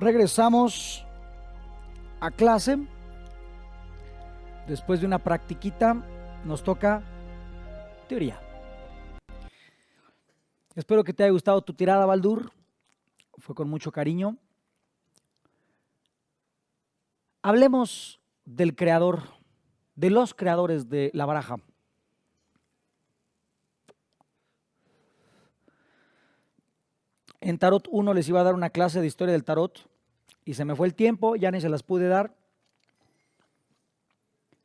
Regresamos a clase. Después de una practiquita, nos toca teoría. Espero que te haya gustado tu tirada, Baldur. Fue con mucho cariño. Hablemos del creador, de los creadores de la baraja. En Tarot 1 les iba a dar una clase de historia del tarot y se me fue el tiempo, ya ni se las pude dar.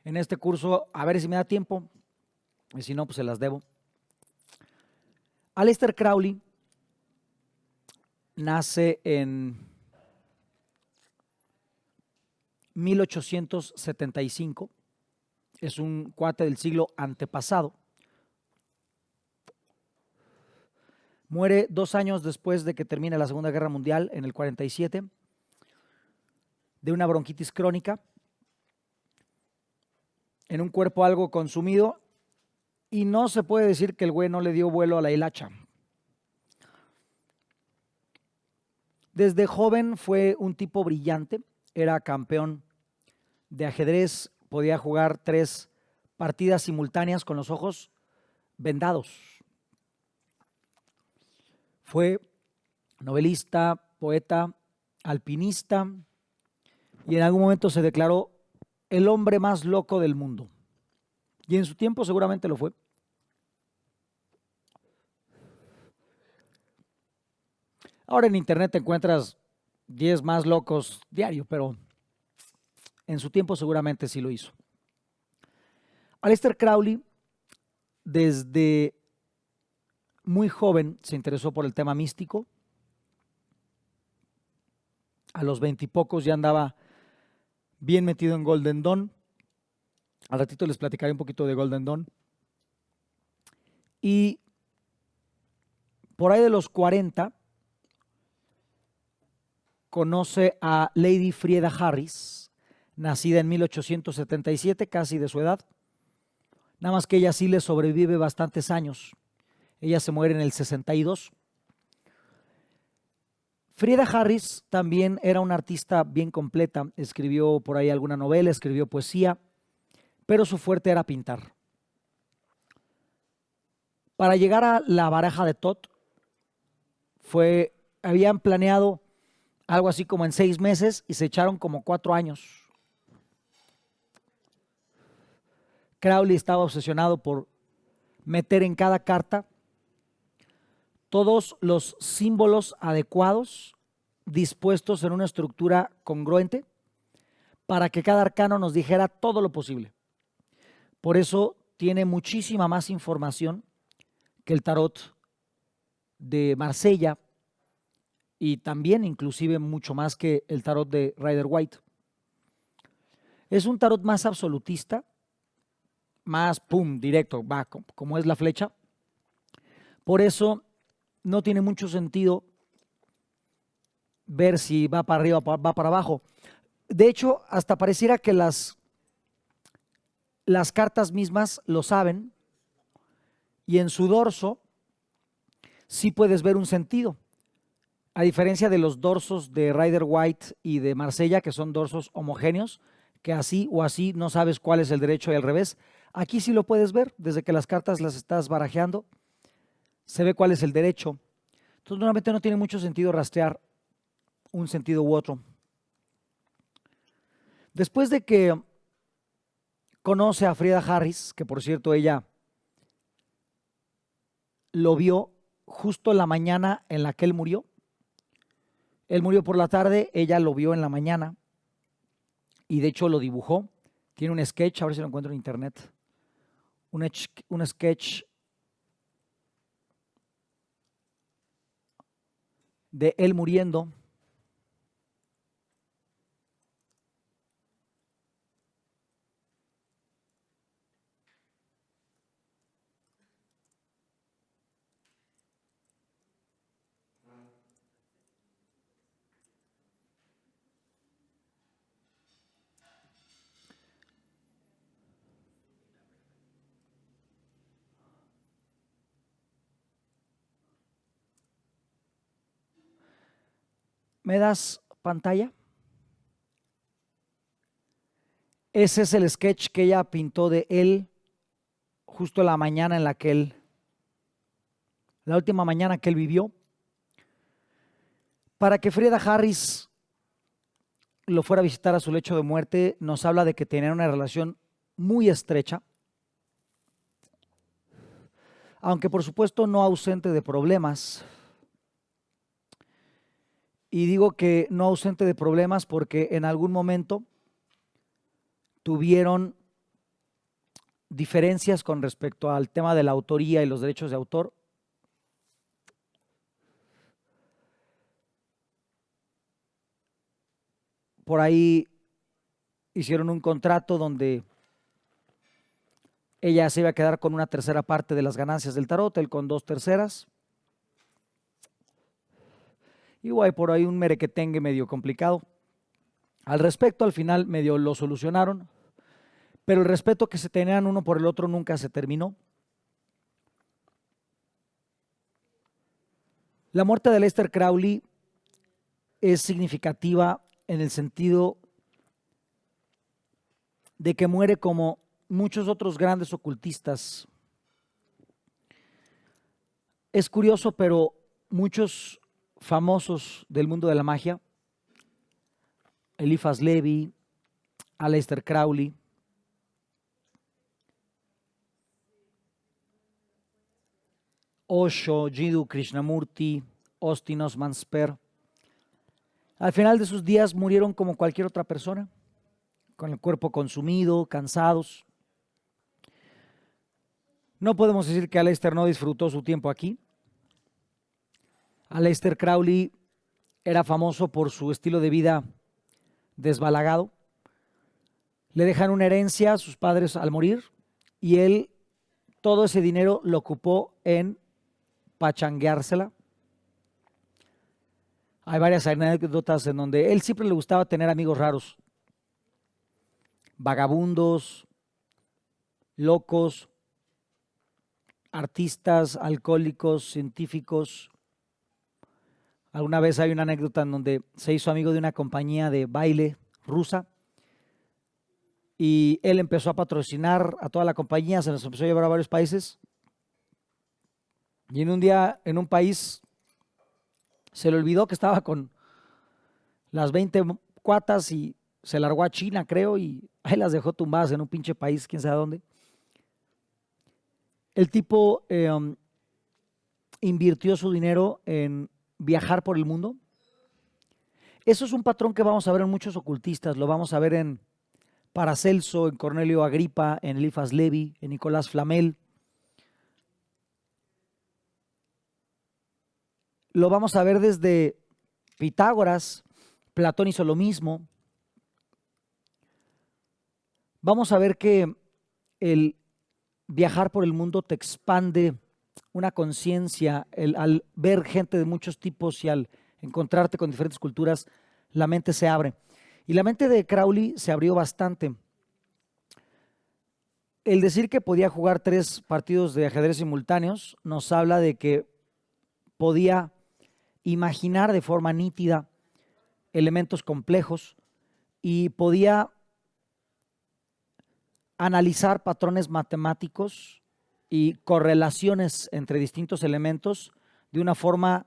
En este curso, a ver si me da tiempo, y si no, pues se las debo. Aleister Crowley nace en 1875, es un cuate del siglo antepasado. Muere 2 años después de que termine la Segunda Guerra Mundial, en el 47, de una bronquitis crónica, en un cuerpo algo consumido, y no se puede decir que el güey no le dio vuelo a la hilacha. Desde joven fue un tipo brillante, era campeón de ajedrez, podía jugar 3 partidas simultáneas con los ojos vendados. Fue novelista, poeta, alpinista y en algún momento se declaró el hombre más loco del mundo. Y en su tiempo seguramente lo fue. Ahora en internet te encuentras 10 más locos diario, pero en su tiempo seguramente sí lo hizo. Aleister Crowley, desde muy joven, se interesó por el tema místico. A los 20 y pocos ya andaba bien metido en Golden Dawn. Al ratito les platicaré un poquito de Golden Dawn. Y por ahí de los 40 conoce a Lady Frieda Harris, nacida en 1877, casi de su edad. Nada más que ella sí le sobrevive bastantes años. Ella se muere en el 62. Frieda Harris también era una artista bien completa. Escribió por ahí alguna novela, escribió poesía, pero su fuerte era pintar. Para llegar a la baraja de Thoth, habían planeado algo así como en 6 meses y se echaron como 4 años. Crowley estaba obsesionado por meter en cada carta todos los símbolos adecuados, dispuestos en una estructura congruente, para que cada arcano nos dijera todo lo posible. Por eso tiene muchísima más información que el tarot de Marsella y también inclusive mucho más que el tarot de Rider-Waite. Es un tarot más absolutista, más pum, directo, va como es la flecha. Por eso no tiene mucho sentido ver si va para arriba o va para abajo. De hecho, hasta pareciera que las cartas mismas lo saben y en su dorso sí puedes ver un sentido. A diferencia de los dorsos de Rider-Waite y de Marsella, que son dorsos homogéneos, que así o así no sabes cuál es el derecho y el revés. Aquí sí lo puedes ver, desde que las cartas las estás barajeando, se ve cuál es el derecho. Entonces, normalmente no tiene mucho sentido rastrear un sentido u otro. Después de que conoce a Frieda Harris, que por cierto ella lo vio justo la mañana en la que él murió. Él murió por la tarde, ella lo vio en la mañana y de hecho lo dibujó. Tiene un sketch, a ver si lo encuentro en internet. Un sketch de él muriendo. ¿Me das pantalla. Ese es el sketch que ella pintó de él justo la mañana en la que la última mañana que él vivió. Para que Frieda Harris lo fuera a visitar a su lecho de muerte, nos habla de que tenían una relación muy estrecha, aunque por supuesto no ausente de problemas. Y digo que no ausente de problemas porque en algún momento tuvieron diferencias con respecto al tema de la autoría y los derechos de autor. Por ahí hicieron un contrato donde ella se iba a quedar con una tercera parte de las ganancias del tarot, él con 2/3. Y hay por ahí un merequetengue medio complicado. Al respecto, al final medio lo solucionaron, pero el respeto que se tenían uno por el otro nunca se terminó. La muerte de Aleister Crowley es significativa en el sentido de que muere como muchos otros grandes ocultistas. Es curioso, pero muchos famosos del mundo de la magia, Eliphas Levi, Aleister Crowley, Osho, Jiddu Krishnamurti, Austin Osman Spare, al final de sus días murieron como cualquier otra persona, con el cuerpo consumido, cansados. No podemos decir que Aleister no disfrutó su tiempo aquí. Aleister Crowley era famoso por su estilo de vida desbalagado. Le dejan una herencia a sus padres al morir y él todo ese dinero lo ocupó en pachangueársela. Hay varias anécdotas en donde él siempre le gustaba tener amigos raros, vagabundos, locos, artistas, alcohólicos, científicos. Alguna vez hay una anécdota en donde se hizo amigo de una compañía de baile rusa y él empezó a patrocinar a toda la compañía, se los empezó a llevar a varios países y en un día en un país se le olvidó que estaba con las 20 cuatas y se largó a China, creo, y ahí las dejó tumbadas en un pinche país, quién sabe dónde. El tipo invirtió su dinero en viajar por el mundo. Eso es un patrón que vamos a ver en muchos ocultistas, lo vamos a ver en Paracelso, en Cornelio Agripa, en Eliphas Levi, en Nicolás Flamel. Lo vamos a ver desde Pitágoras, Platón hizo lo mismo. Vamos a ver que el viajar por el mundo te expande una conciencia, al ver gente de muchos tipos y al encontrarte con diferentes culturas, la mente se abre. Y la mente de Crowley se abrió bastante. El decir que podía jugar 3 partidos de ajedrez simultáneos nos habla de que podía imaginar de forma nítida elementos complejos y podía analizar patrones matemáticos y correlaciones entre distintos elementos de una forma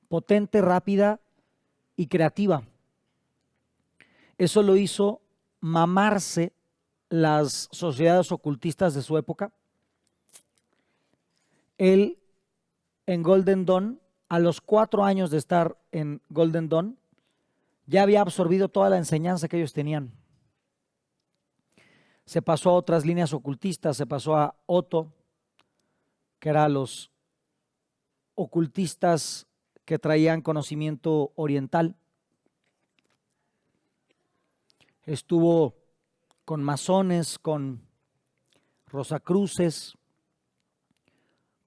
potente, rápida y creativa. Eso lo hizo mamarse las sociedades ocultistas de su época. Él en Golden Dawn, a los 4 años de estar en Golden Dawn, ya había absorbido toda la enseñanza que ellos tenían. Se pasó a otras líneas ocultistas, se pasó a Otto, que eran los ocultistas que traían conocimiento oriental. Estuvo con masones, con rosacruces,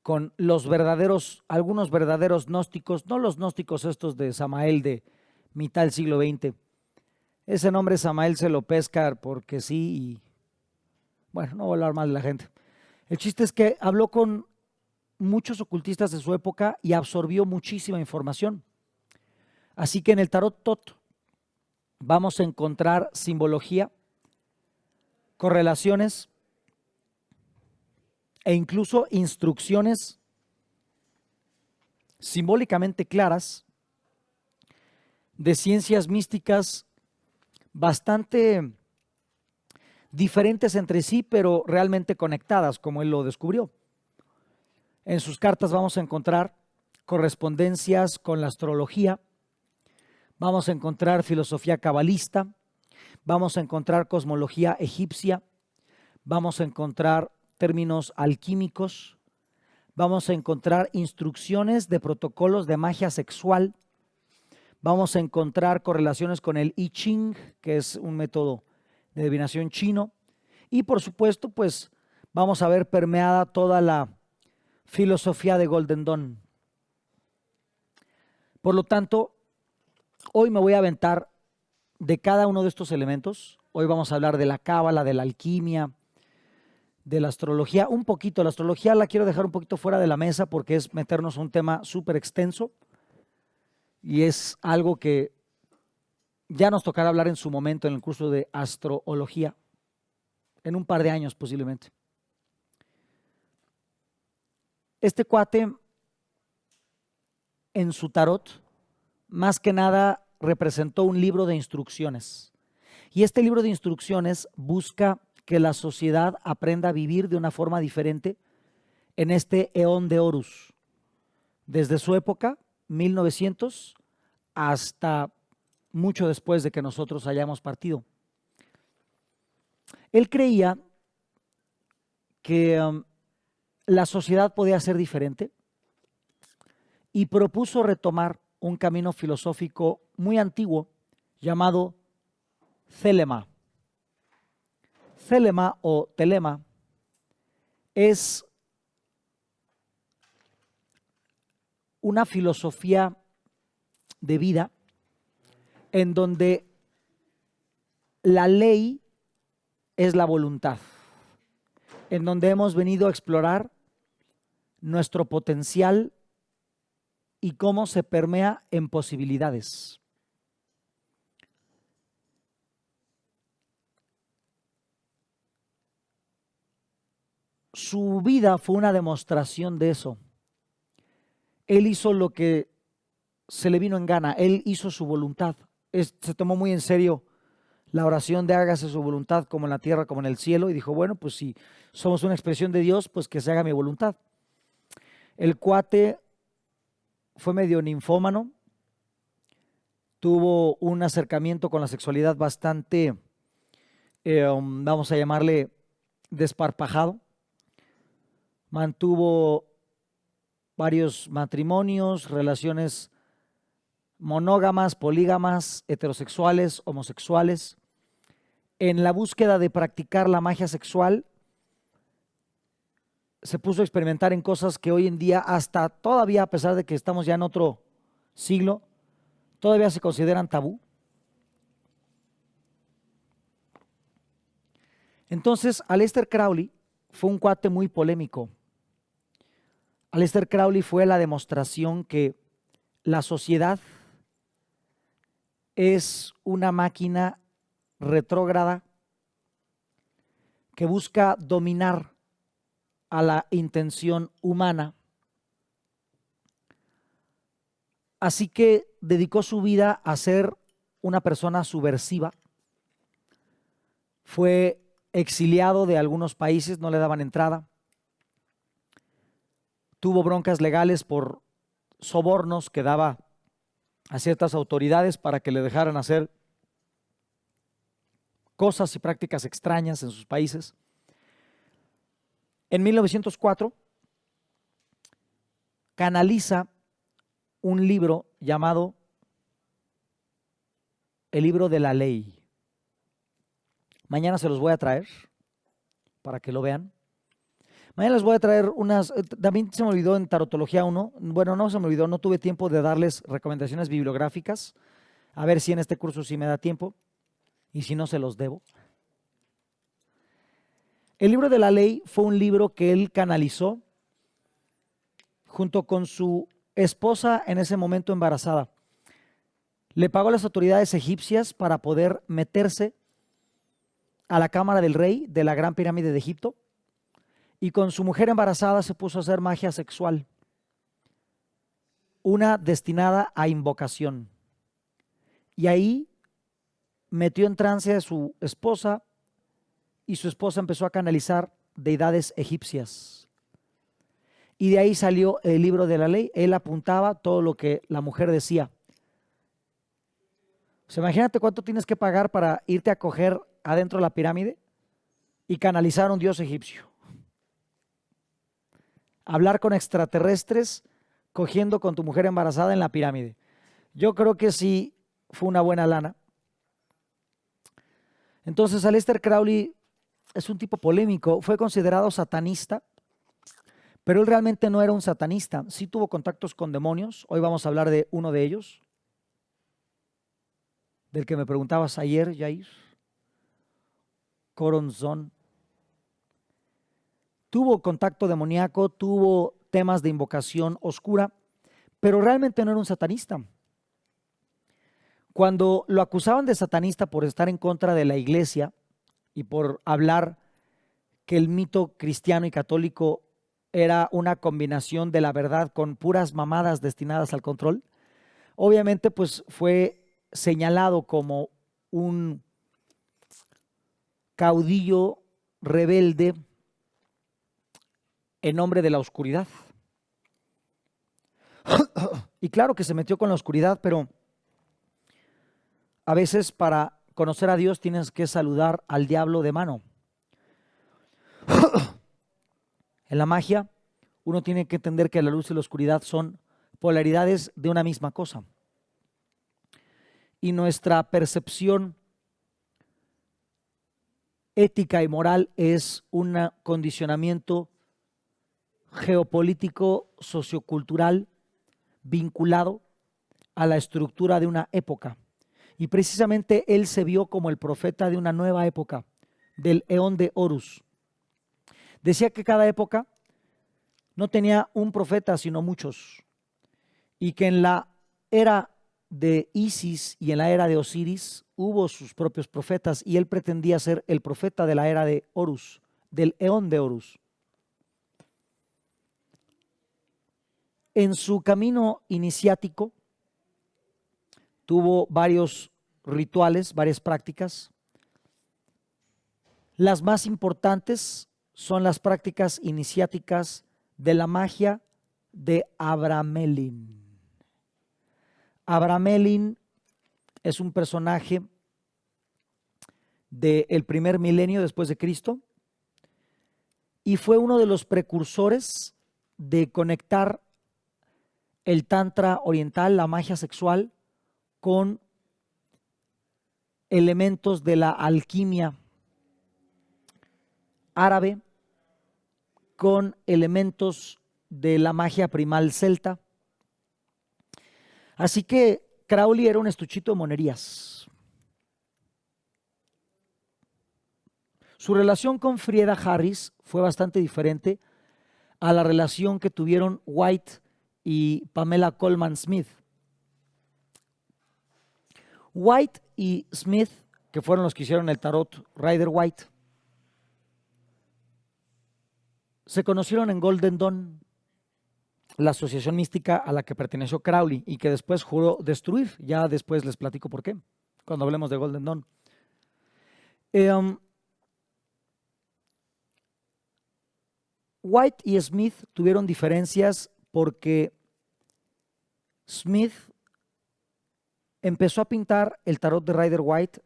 con los verdaderos, algunos verdaderos gnósticos, no los gnósticos estos de Samael de mitad del siglo XX. Ese nombre Samael se lo pesca porque sí y bueno, no voy a hablar mal de la gente. El chiste es que habló con muchos ocultistas de su época y absorbió muchísima información. Así que en el tarot tot vamos a encontrar simbología, correlaciones e incluso instrucciones simbólicamente claras de ciencias místicas bastante diferentes entre sí, pero realmente conectadas, como él lo descubrió. En sus cartas vamos a encontrar correspondencias con la astrología, vamos a encontrar filosofía cabalista, vamos a encontrar cosmología egipcia, vamos a encontrar términos alquímicos, vamos a encontrar instrucciones de protocolos de magia sexual, vamos a encontrar correlaciones con el I Ching, que es un método de adivinación chino, y por supuesto, pues vamos a ver permeada toda la filosofía de Golden Dawn. Por lo tanto, hoy me voy a aventar de cada uno de estos elementos. Hoy vamos a hablar de la cábala, de la alquimia, de la astrología, un poquito. La astrología la quiero dejar un poquito fuera de la mesa porque es meternos a un tema súper extenso y es algo que ya nos tocará hablar en su momento en el curso de astrología, en un par de años posiblemente. Este cuate en su tarot, más que nada, representó un libro de instrucciones. Y este libro de instrucciones busca que la sociedad aprenda a vivir de una forma diferente en este eón de Horus, desde su época, 1900, hasta mucho después de que nosotros hayamos partido. Él creía que la sociedad podía ser diferente y propuso retomar un camino filosófico muy antiguo llamado Thelema. Thelema o telema es una filosofía de vida en donde la ley es la voluntad, en donde hemos venido a explorar nuestro potencial y cómo se permea en posibilidades. Su vida fue una demostración de eso. Él hizo lo que se le vino en gana, él hizo su voluntad. Se tomó muy en serio la oración de hágase su voluntad como en la tierra como en el cielo y dijo, bueno, pues si somos una expresión de Dios, pues que se haga mi voluntad. El cuate fue medio ninfómano, tuvo un acercamiento con la sexualidad bastante, vamos a llamarle, desparpajado. Mantuvo varios matrimonios, relaciones monógamas, polígamas, heterosexuales, homosexuales. En la búsqueda de practicar la magia sexual, se puso a experimentar en cosas que hoy en día, hasta todavía, a pesar de que estamos ya en otro siglo, todavía se consideran tabú. Entonces, Aleister Crowley fue un cuate muy polémico. Aleister Crowley fue la demostración que la sociedad es una máquina retrógrada que busca dominar a la intención humana. Así que dedicó su vida a ser una persona subversiva. Fue exiliado de algunos países, no le daban entrada. Tuvo broncas legales por sobornos que daba a ciertas autoridades para que le dejaran hacer cosas y prácticas extrañas en sus países. En 1904 canaliza un libro llamado El libro de la ley. Mañana se los voy a traer para que lo vean. Mañana les voy a traer unas, también se me olvidó en Tarotología 1, bueno, no se me olvidó, no tuve tiempo de darles recomendaciones bibliográficas, a ver si en este curso sí me da tiempo, y si no se los debo. El libro de la ley fue un libro que él canalizó junto con su esposa en ese momento embarazada. le pagó a las autoridades egipcias para poder meterse a la cámara del rey de la Gran Pirámide de Egipto y con su mujer embarazada se puso a hacer magia sexual, una destinada a invocación. Y ahí metió en trance a su esposa y su esposa empezó a canalizar deidades egipcias. Y de ahí salió el libro de la ley. Él apuntaba todo lo que la mujer decía. O sea, imagínate cuánto tienes que pagar para irte a coger adentro de la pirámide y canalizar a un dios egipcio. Hablar con extraterrestres cogiendo con tu mujer embarazada en la pirámide. Yo creo que sí fue una buena lana. Entonces, Aleister Crowley es un tipo polémico, fue considerado satanista, pero él realmente no era un satanista. Sí tuvo contactos con demonios. Hoy vamos a hablar de uno de ellos, del que me preguntabas ayer, Jair. Coronzón. Tuvo contacto demoníaco, tuvo temas de invocación oscura, pero realmente no era un satanista. Cuando lo acusaban de satanista por estar en contra de la iglesia y por hablar que el mito cristiano y católico era una combinación de la verdad con puras mamadas destinadas al control, obviamente pues fue señalado como un caudillo rebelde en nombre de la oscuridad. Y claro que se metió con la oscuridad, pero a veces para conocer a Dios tienes que saludar al diablo de mano. En la magia uno tiene que entender que la luz y la oscuridad son polaridades de una misma cosa. Y nuestra percepción ética y moral es un condicionamiento geopolítico, sociocultural, vinculado a la estructura de una época. Y precisamente él se vio como el profeta de una nueva época, del eón de Horus. Decía que cada época no tenía un profeta, sino muchos. Y que en la era de Isis y en la era de Osiris hubo sus propios profetas y él pretendía ser el profeta de la era de Horus, del eón de Horus. En su camino iniciático tuvo varios rituales, varias prácticas. Las más importantes son las prácticas iniciáticas de la magia de Abramelin. Abramelin es un personaje del primer milenio después de Cristo y fue uno de los precursores de conectar el tantra oriental, la magia sexual, con elementos de la alquimia árabe, con elementos de la magia primal celta. Así que Crowley era un estuchito de monerías. Su relación con Frieda Harris fue bastante diferente a la relación que tuvieron White y Pamela Colman Smith. White y Smith, que fueron los que hicieron el tarot Rider-Waite, se conocieron en Golden Dawn, la asociación mística a la que perteneció Crowley y que después juró destruir. Ya después les platico por qué, cuando hablemos de Golden Dawn. White y Smith tuvieron diferencias porque Smith empezó a pintar el tarot de Rider-Waite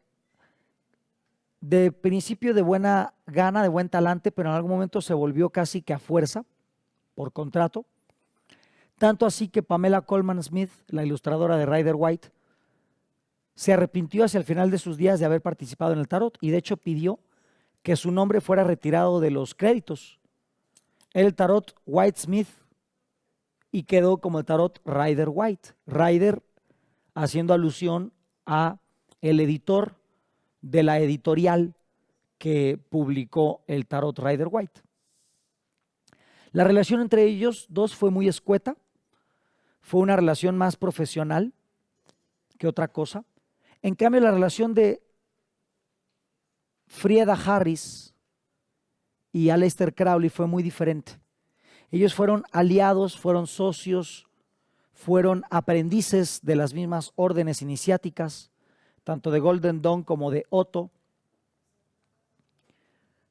de principio de buena gana, de buen talante, pero en algún momento se volvió casi que a fuerza, por contrato. Tanto así que Pamela Colman Smith, la ilustradora de Rider-Waite, se arrepintió hacia el final de sus días de haber participado en el tarot y de hecho pidió que su nombre fuera retirado de los créditos. El tarot White Smith y quedó como el tarot Rider-Waite. Rider haciendo alusión a el editor de la editorial que publicó el tarot Rider-Waite. La relación entre ellos dos fue muy escueta, fue una relación más profesional que otra cosa. En cambio, la relación de Frieda Harris y Aleister Crowley fue muy diferente. Ellos fueron aliados, fueron socios, fueron aprendices de las mismas órdenes iniciáticas, tanto de Golden Dawn como de Otto.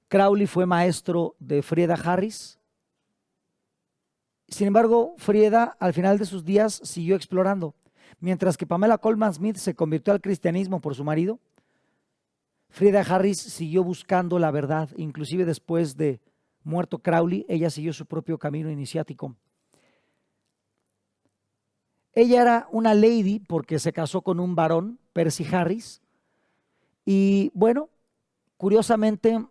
Crowley fue maestro de Frieda Harris. Sin embargo, Frieda al final de sus días siguió explorando. Mientras que Pamela Colman Smith se convirtió al cristianismo por su marido, Frieda Harris siguió buscando la verdad. Inclusive después de muerto Crowley, ella siguió su propio camino iniciático. Ella era una lady porque se casó con un varón, Percy Harris, y bueno, curiosamente,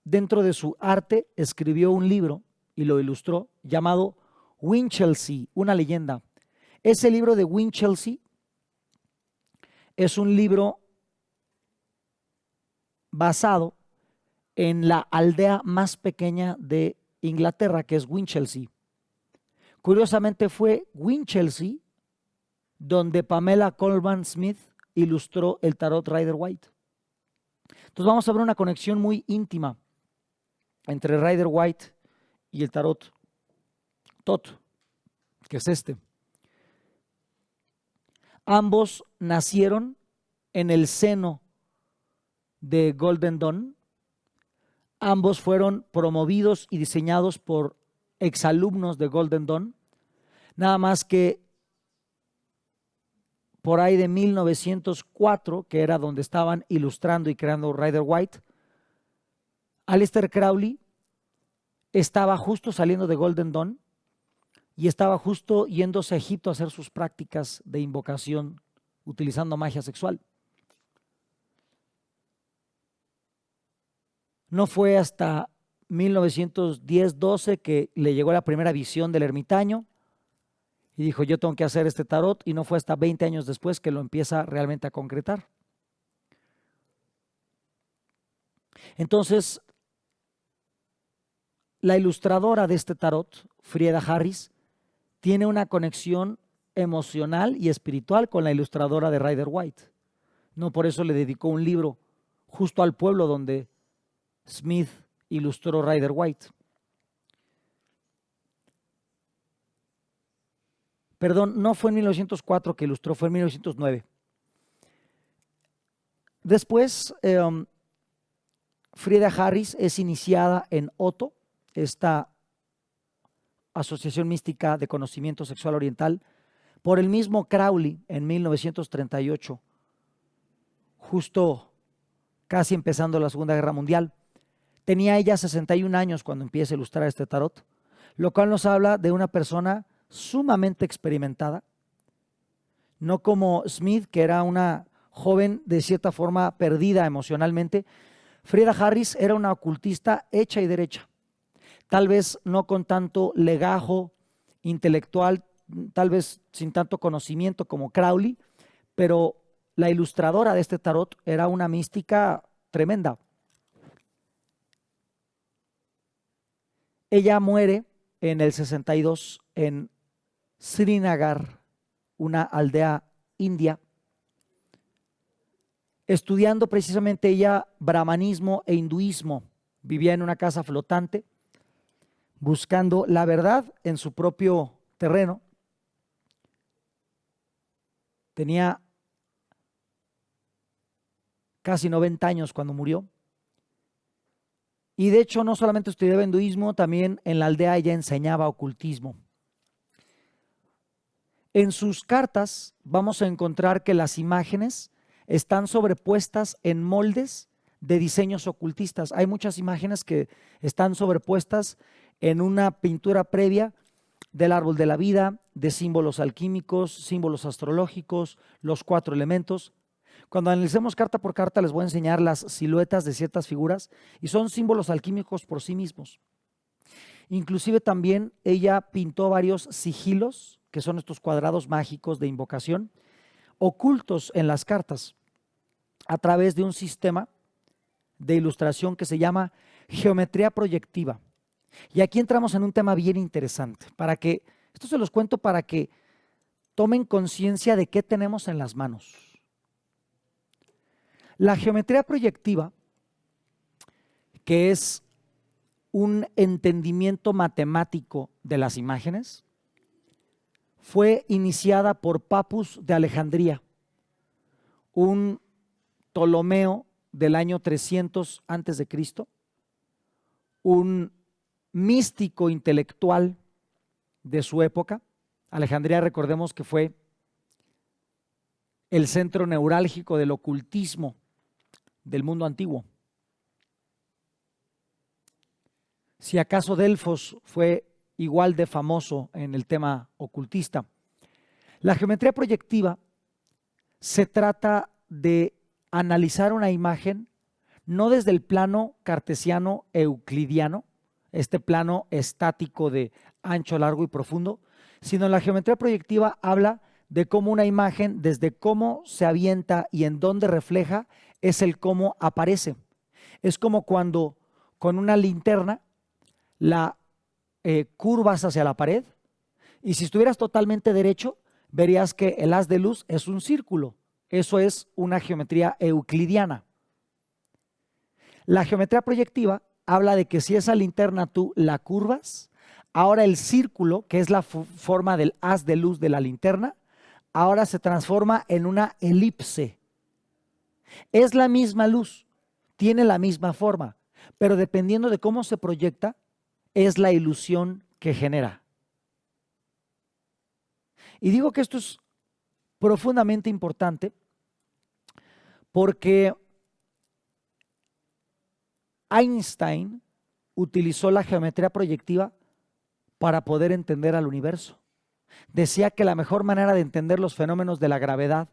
dentro de su arte escribió un libro y lo ilustró llamado Winchelsea, una leyenda. Ese libro de Winchelsea es un libro basado en la aldea más pequeña de Inglaterra, que es Winchelsea. Curiosamente fue Winchelsea donde Pamela Colman Smith ilustró el tarot Rider-Waite. Entonces vamos a ver una conexión muy íntima entre Rider-Waite y el tarot Tot, que es este. Ambos nacieron en el seno de Golden Dawn. Ambos fueron promovidos y diseñados por exalumnos de Golden Dawn. Nada más que por ahí de 1904, que era donde estaban ilustrando y creando Rider-Waite, Aleister Crowley estaba justo saliendo de Golden Dawn y estaba justo yéndose a Egipto a hacer sus prácticas de invocación utilizando magia sexual. No fue hasta 1910-12 que le llegó la primera visión del ermitaño y dijo, yo tengo que hacer este tarot, y no fue hasta 20 años después que lo empieza realmente a concretar. Entonces, la ilustradora de este tarot, Frieda Harris, tiene una conexión emocional y espiritual con la ilustradora de Rider-Waite. No por eso le dedicó un libro justo al pueblo donde Smith ilustró Rider-Waite. Perdón, no fue en 1904 que ilustró, fue en 1909. Después, Frieda Harris es iniciada en Otto, esta asociación mística de conocimiento sexual oriental, por el mismo Crowley en 1938, justo casi empezando la Segunda Guerra Mundial. Tenía ella 61 años cuando empieza a ilustrar este tarot, lo cual nos habla de una persona sumamente experimentada, no como Smith, que era una joven de cierta forma perdida emocionalmente. Frieda Harris era una ocultista hecha y derecha, tal vez no con tanto legajo intelectual, tal vez sin tanto conocimiento como Crowley, pero la ilustradora de este tarot era una mística tremenda. Ella muere en el 62 en Srinagar, una aldea india, estudiando precisamente ella brahmanismo e hinduismo. Vivía en una casa flotante, buscando la verdad en su propio terreno. Tenía casi 90 años cuando murió. Y de hecho no solamente estudiaba hinduismo, también en la aldea ella enseñaba ocultismo. En sus cartas vamos a encontrar que las imágenes están sobrepuestas en moldes de diseños ocultistas. Hay muchas imágenes que están sobrepuestas en una pintura previa del árbol de la vida, de símbolos alquímicos, símbolos astrológicos, los 4 elementos. Cuando analicemos carta por carta les voy a enseñar las siluetas de ciertas figuras y son símbolos alquímicos por sí mismos. Inclusive también ella pintó varios sigilos, que son estos cuadrados mágicos de invocación, ocultos en las cartas a través de un sistema de ilustración que se llama geometría proyectiva. Y aquí entramos en un tema bien interesante, esto se los cuento para que tomen conciencia de qué tenemos en las manos. La geometría proyectiva, que es un entendimiento matemático de las imágenes, fue iniciada por Papus de Alejandría, un Ptolomeo del año 300 antes de Cristo, un místico intelectual de su época. Alejandría, recordemos que fue el centro neurálgico del ocultismo del mundo antiguo. Si acaso Delfos fue igual de famoso en el tema ocultista. La geometría proyectiva se trata de analizar una imagen no desde el plano cartesiano euclidiano, este plano estático de ancho, largo y profundo, sino la geometría proyectiva habla de cómo una imagen, desde cómo se avienta y en dónde refleja, es el cómo aparece. Es como cuando con una linterna la curvas hacia la pared y si estuvieras totalmente derecho, verías que el haz de luz es un círculo. Eso es una geometría euclidiana. La geometría proyectiva habla de que si esa linterna tú la curvas, ahora el círculo, que es la forma del haz de luz de la linterna, ahora se transforma en una elipse. Es la misma luz, tiene la misma forma, pero dependiendo de cómo se proyecta, es la ilusión que genera. Y digo que esto es profundamente importante porque Einstein utilizó la geometría proyectiva para poder entender al universo. Decía que la mejor manera de entender los fenómenos de la gravedad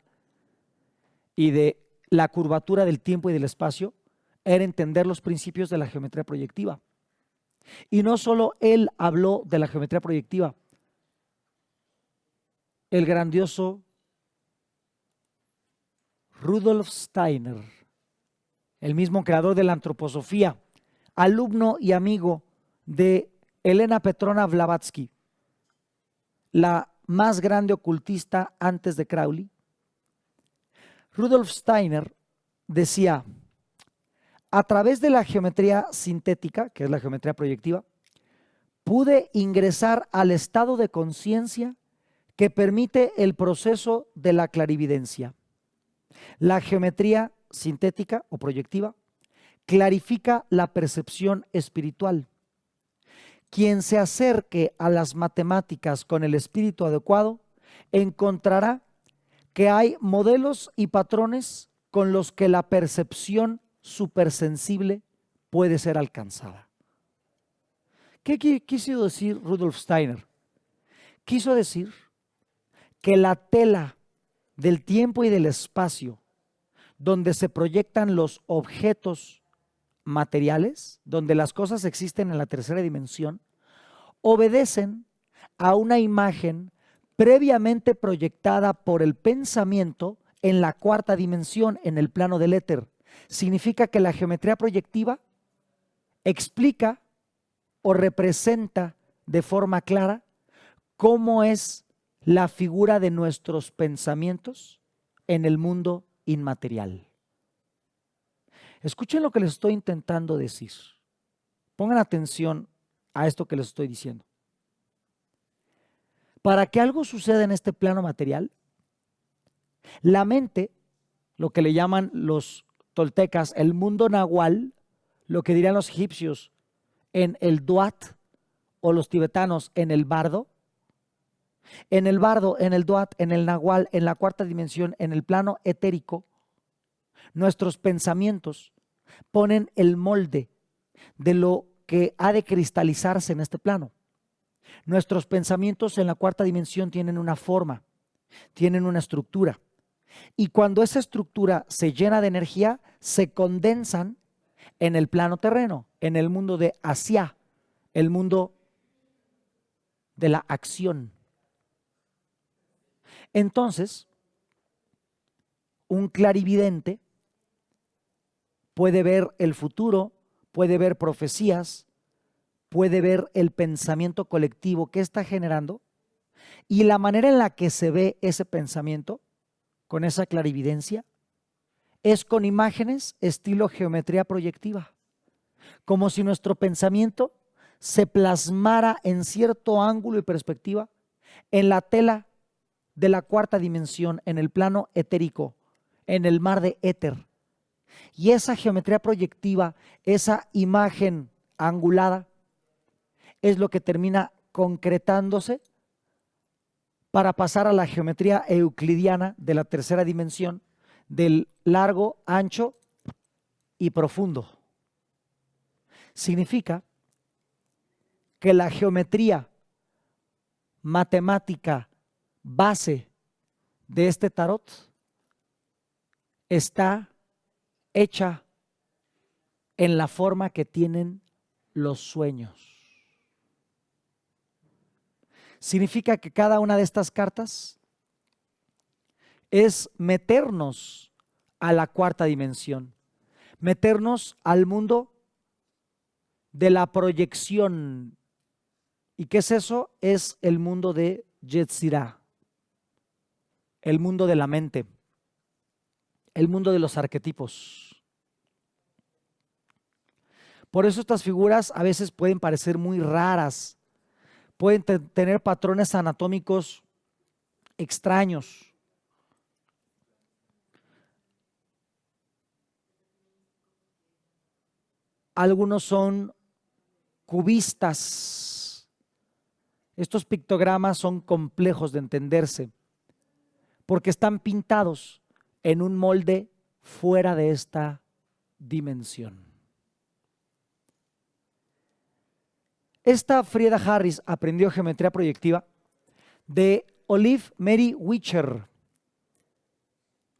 y de la curvatura del tiempo y del espacio era entender los principios de la geometría proyectiva. Y no solo él habló de la geometría proyectiva, el grandioso Rudolf Steiner, el mismo creador de la antroposofía, alumno y amigo de Elena Petrovna Blavatsky, la más grande ocultista antes de Crowley. Rudolf Steiner decía: a través de la geometría sintética, que es la geometría proyectiva, pude ingresar al estado de conciencia que permite el proceso de la clarividencia. La geometría sintética o proyectiva clarifica la percepción espiritual. Quien se acerque a las matemáticas con el espíritu adecuado encontrará que hay modelos y patrones con los que la percepción supersensible puede ser alcanzada. ¿Qué quiso decir Rudolf Steiner? Quiso decir que la tela del tiempo y del espacio donde se proyectan los objetos materiales, donde las cosas existen en la tercera dimensión, obedecen a una imagen previamente proyectada por el pensamiento en la cuarta dimensión, en el plano del éter. Significa que la geometría proyectiva explica o representa de forma clara cómo es la figura de nuestros pensamientos en el mundo inmaterial. Escuchen lo que les estoy intentando decir. Pongan atención a esto que les estoy diciendo. Para que algo suceda en este plano material, la mente, lo que le llaman los toltecas el mundo nahual, lo que dirían los egipcios en el duat o los tibetanos en el bardo, en el bardo, en el duat, en el nahual, en la cuarta dimensión, en el plano etérico, nuestros pensamientos ponen el molde de lo que ha de cristalizarse en este plano. Nuestros pensamientos en la cuarta dimensión tienen una forma, tienen una estructura. Y cuando esa estructura se llena de energía, se condensan en el plano terreno, en el mundo de Asia, el mundo de la acción. Entonces, un clarividente puede ver el futuro, puede ver profecías, puede ver el pensamiento colectivo que está generando Y la manera en la que se ve ese pensamiento, con esa clarividencia, es con imágenes estilo geometría proyectiva, como si nuestro pensamiento se plasmara en cierto ángulo y perspectiva en la tela de la cuarta dimensión, en el plano etérico, en el mar de éter. Y esa geometría proyectiva, esa imagen angulada, es lo que termina concretándose para pasar a la geometría euclidiana de la tercera dimensión, del largo, ancho y profundo. Significa que la geometría matemática base de este tarot está hecha en la forma que tienen los sueños. Significa que cada una de estas cartas es meternos a la cuarta dimensión, meternos al mundo de la proyección. ¿Y qué es eso? Es el mundo de Yetzirah, el mundo de la mente, el mundo de los arquetipos. Por eso estas figuras a veces pueden parecer muy raras, pueden tener patrones anatómicos extraños. Algunos son cubistas. Estos pictogramas son complejos de entenderse porque están pintados en un molde fuera de esta dimensión. Esta Frieda Harris aprendió geometría proyectiva de Olive Mary Witcher.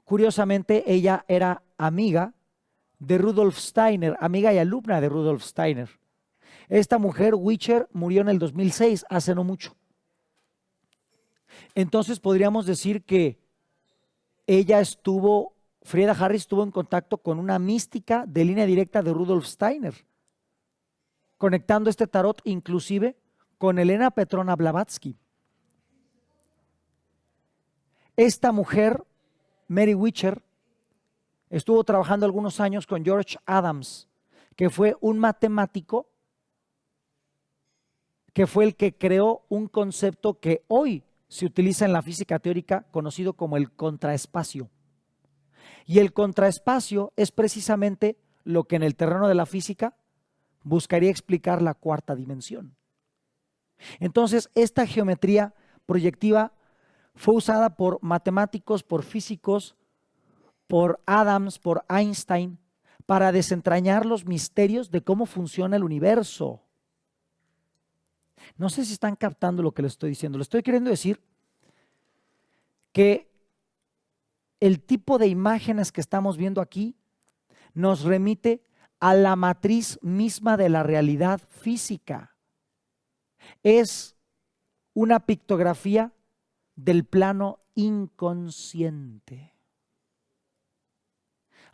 Curiosamente, ella era amiga de Rudolf Steiner, amiga y alumna de Rudolf Steiner. Esta mujer, Witcher, murió en el 2006, hace no mucho. Entonces podríamos decir que Frieda Harris estuvo en contacto con una mística de línea directa de Rudolf Steiner, conectando este tarot inclusive con Elena Petrona Blavatsky. Esta mujer, Mary Witcher, estuvo trabajando algunos años con George Adams, que fue un matemático que fue el que creó un concepto que hoy se utiliza en la física teórica conocido como el contraespacio. Y el contraespacio es precisamente lo que en el terreno de la física buscaría explicar la cuarta dimensión. Entonces, esta geometría proyectiva fue usada por matemáticos, por físicos, por Adams, por Einstein, para desentrañar los misterios de cómo funciona el universo. No sé si están captando lo que les estoy diciendo. Les estoy queriendo decir que el tipo de imágenes que estamos viendo aquí nos remite a la matriz misma de la realidad física. Es una pictografía del plano inconsciente.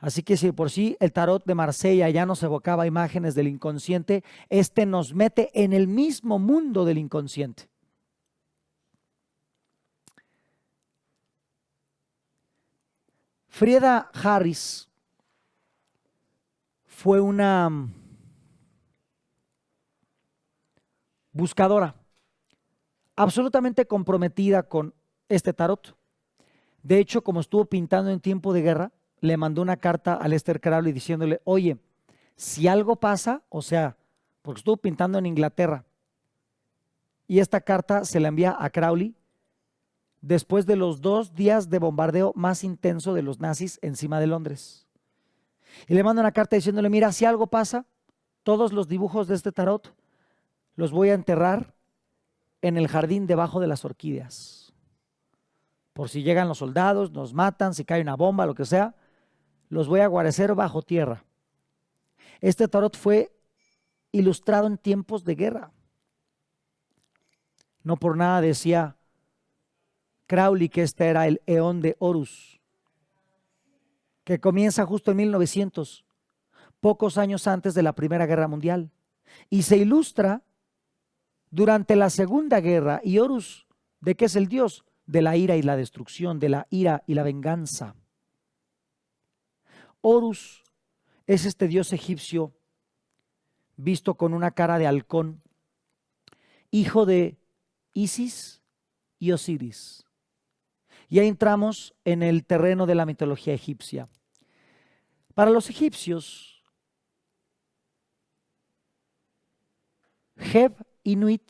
Así que si por sí el tarot de Marsella ya nos evocaba imágenes del inconsciente, este nos mete en el mismo mundo del inconsciente. Frieda Harris fue una buscadora absolutamente comprometida con este tarot. De hecho, como estuvo pintando en tiempo de guerra, le mandó una carta a Aleister Crowley diciéndole, oye, si algo pasa, o sea, porque estuvo pintando en Inglaterra, y esta carta se la envía a Crowley después de los 2 días de bombardeo más intenso de los nazis encima de Londres. Y le manda una carta diciéndole, mira, si algo pasa, todos los dibujos de este tarot los voy a enterrar en el jardín debajo de las orquídeas. Por si llegan los soldados, nos matan, si cae una bomba, lo que sea, los voy a guarecer bajo tierra. Este tarot fue ilustrado en tiempos de guerra. No por nada decía Crowley que este era el eón de Horus, que comienza justo en 1900, pocos años antes de la Primera Guerra Mundial, y se ilustra durante la Segunda Guerra, y Horus ¿De qué es el Dios? De la ira y la destrucción, de la ira y la venganza. Horus es este dios egipcio visto con una cara de halcón, hijo de Isis y Osiris. Y ahí entramos en el terreno de la mitología egipcia. Para los egipcios, Heb y Nut,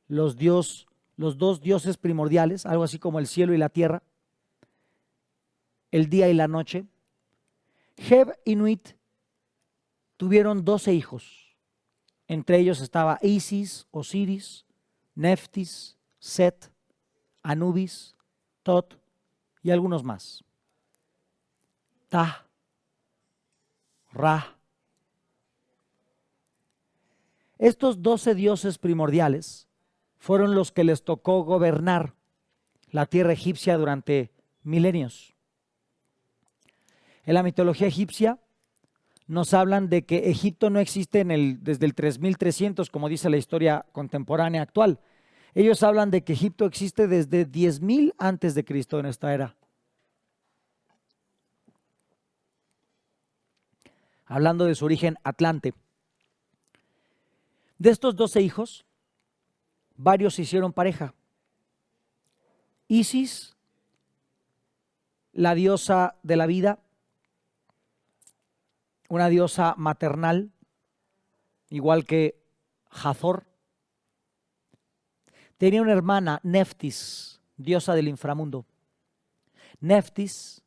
los dos dioses primordiales, algo así como el cielo y la tierra, el día y la noche, Heb y Nut tuvieron 12 hijos. Entre ellos estaba Isis, Osiris, Neftis, Set, Anubis, Tot y algunos más. Ta, Ra. Estos 12 dioses primordiales fueron los que les tocó gobernar la tierra egipcia durante milenios. En la mitología egipcia nos hablan de que Egipto no existe desde el 3300, como dice la historia contemporánea actual. Ellos hablan de que Egipto existe desde 10.000 antes de Cristo en esta era. Hablando de su origen Atlante. De estos 12 hijos, varios se hicieron pareja. Isis, la diosa de la vida, una diosa maternal, igual que Hathor. Tenía una hermana, Neftis, diosa del inframundo. Neftis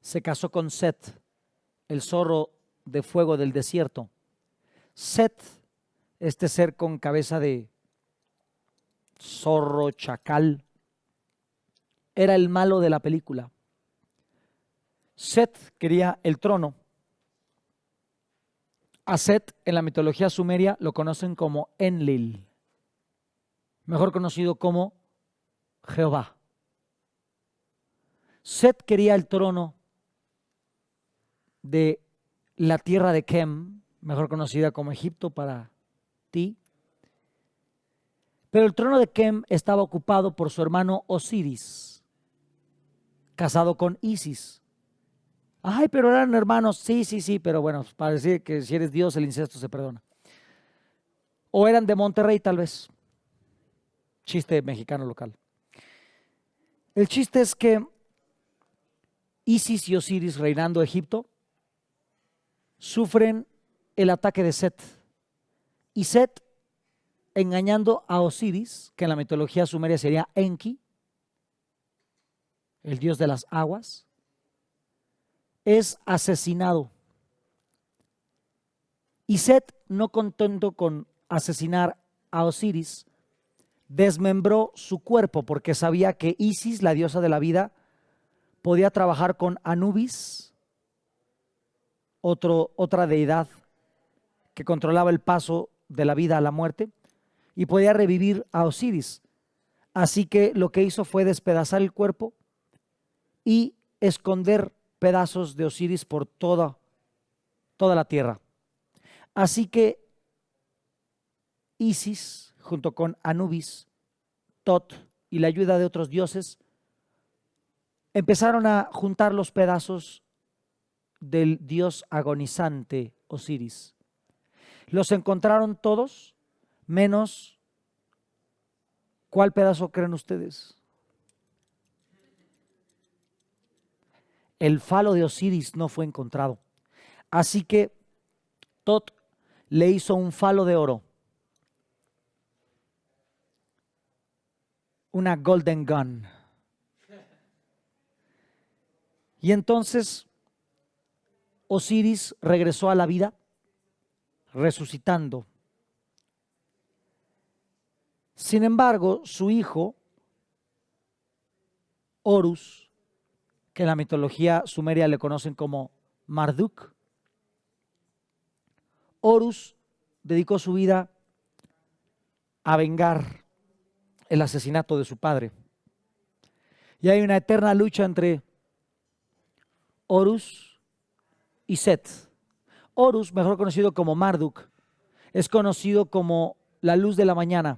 se casó con Set, el zorro de fuego del desierto. Set, este ser con cabeza de zorro, chacal, era el malo de la película. Set quería el trono. A Set en la mitología sumeria lo conocen como Enlil, mejor conocido como Jehová. Set quería el trono de la tierra de Kem, mejor conocida como Egipto para ti. Pero el trono de Kem estaba ocupado por su hermano Osiris, casado con Isis. Ay, pero eran hermanos. Sí, pero bueno, parece que si eres Dios el incesto se perdona. O eran de Monterrey tal vez. Chiste mexicano local. El chiste es que Isis y Osiris, reinando Egipto, sufren el ataque de Set. Y Set, engañando a Osiris, que en la mitología sumeria sería Enki, el dios de las aguas, es asesinado. Y Set, no contento con asesinar a Osiris, desmembró su cuerpo porque sabía que Isis, la diosa de la vida, podía trabajar con Anubis, otra deidad que controlaba el paso de la vida a la muerte, y podía revivir a Osiris. Así que lo que hizo fue despedazar el cuerpo y esconder pedazos de Osiris por toda la tierra. Así que Isis, junto con Anubis, Tot y la ayuda de otros dioses, empezaron a juntar los pedazos del dios agonizante Osiris. Los encontraron todos, menos, ¿cuál pedazo creen ustedes? El falo de Osiris no fue encontrado. Así que Tot le hizo un falo de oro, una golden gun. Y entonces Osiris regresó a la vida, resucitando. Sin embargo, su hijo, Horus, que en la mitología sumeria le conocen como Marduk, Horus dedicó su vida a vengar el asesinato de su padre. Y hay una eterna lucha entre Horus y Set. Horus, mejor conocido como Marduk, es conocido como la luz de la mañana,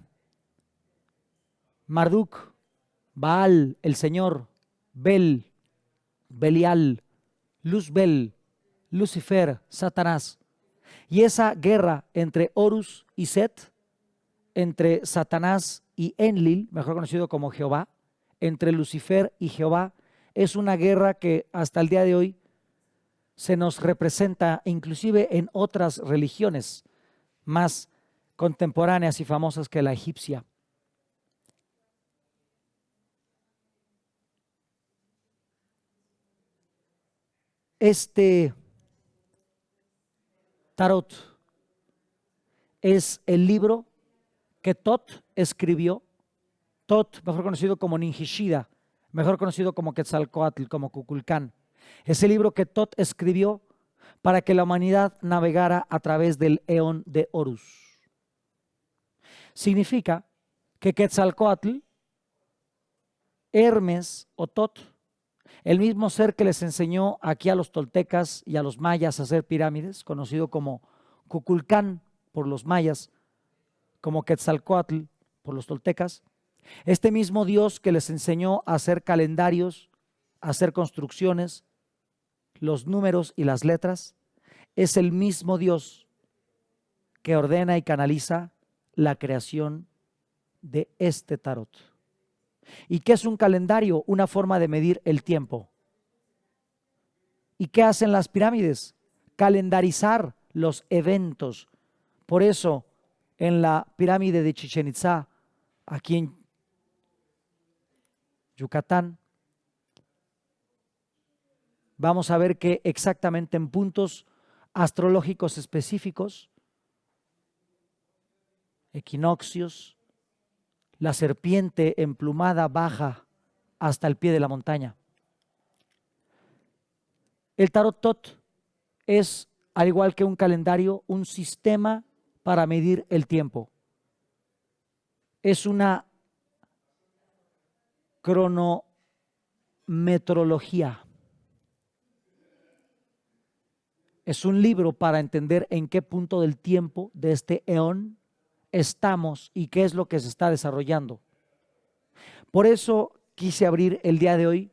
Marduk, Baal, el Señor, Bel, Belial, Luzbel, Lucifer, Satanás. Y esa guerra entre Horus y Set, entre Satanás y Enlil, mejor conocido como Jehová, entre Lucifer y Jehová, es una guerra que hasta el día de hoy se nos representa inclusive en otras religiones más contemporáneas y famosas que la egipcia. Este tarot es el libro que Tot escribió, Tot, mejor conocido como Ninjishida, mejor conocido como Quetzalcóatl, como Kukulcán. Ese libro que Tot escribió para que la humanidad navegara a través del eón de Horus. Significa que Quetzalcóatl, Hermes o Tot, el mismo ser que les enseñó aquí a los toltecas y a los mayas a hacer pirámides, conocido como Kukulcán por los mayas, como Quetzalcóatl por los toltecas, este mismo Dios que les enseñó a hacer calendarios, a hacer construcciones, los números y las letras, es el mismo Dios que ordena y canaliza la creación de este tarot. ¿Y qué es un calendario? Una forma de medir el tiempo. ¿Y qué hacen las pirámides? Calendarizar los eventos. Por eso, en la pirámide de Chichén Itzá, aquí en Yucatán, vamos a ver que exactamente en puntos astrológicos específicos, equinoccios, la serpiente emplumada baja hasta el pie de la montaña. El tarot Tot es, al igual que un calendario, un sistema para medir el tiempo. Es una cronometrología. Es un libro para entender en qué punto del tiempo de este eón estamos y qué es lo que se está desarrollando. Por eso quise abrir el día de hoy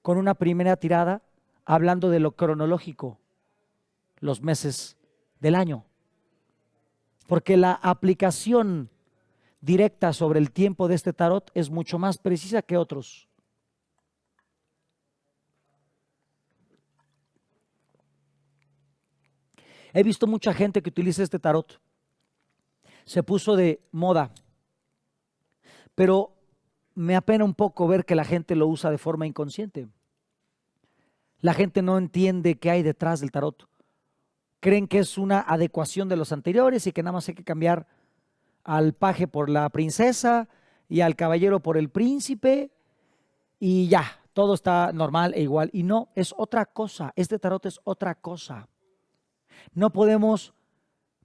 con una primera tirada hablando de lo cronológico, los meses del año. Porque la aplicación directa sobre el tiempo de este tarot es mucho más precisa que otros. He visto mucha gente que utiliza este tarot. Se puso de moda, pero me apena un poco ver que la gente lo usa de forma inconsciente. La gente no entiende qué hay detrás del tarot. Creen que es una adecuación de los anteriores y que nada más hay que cambiar al paje por la princesa y al caballero por el príncipe y ya, todo está normal e igual. Y no, es otra cosa. Este tarot es otra cosa. No podemos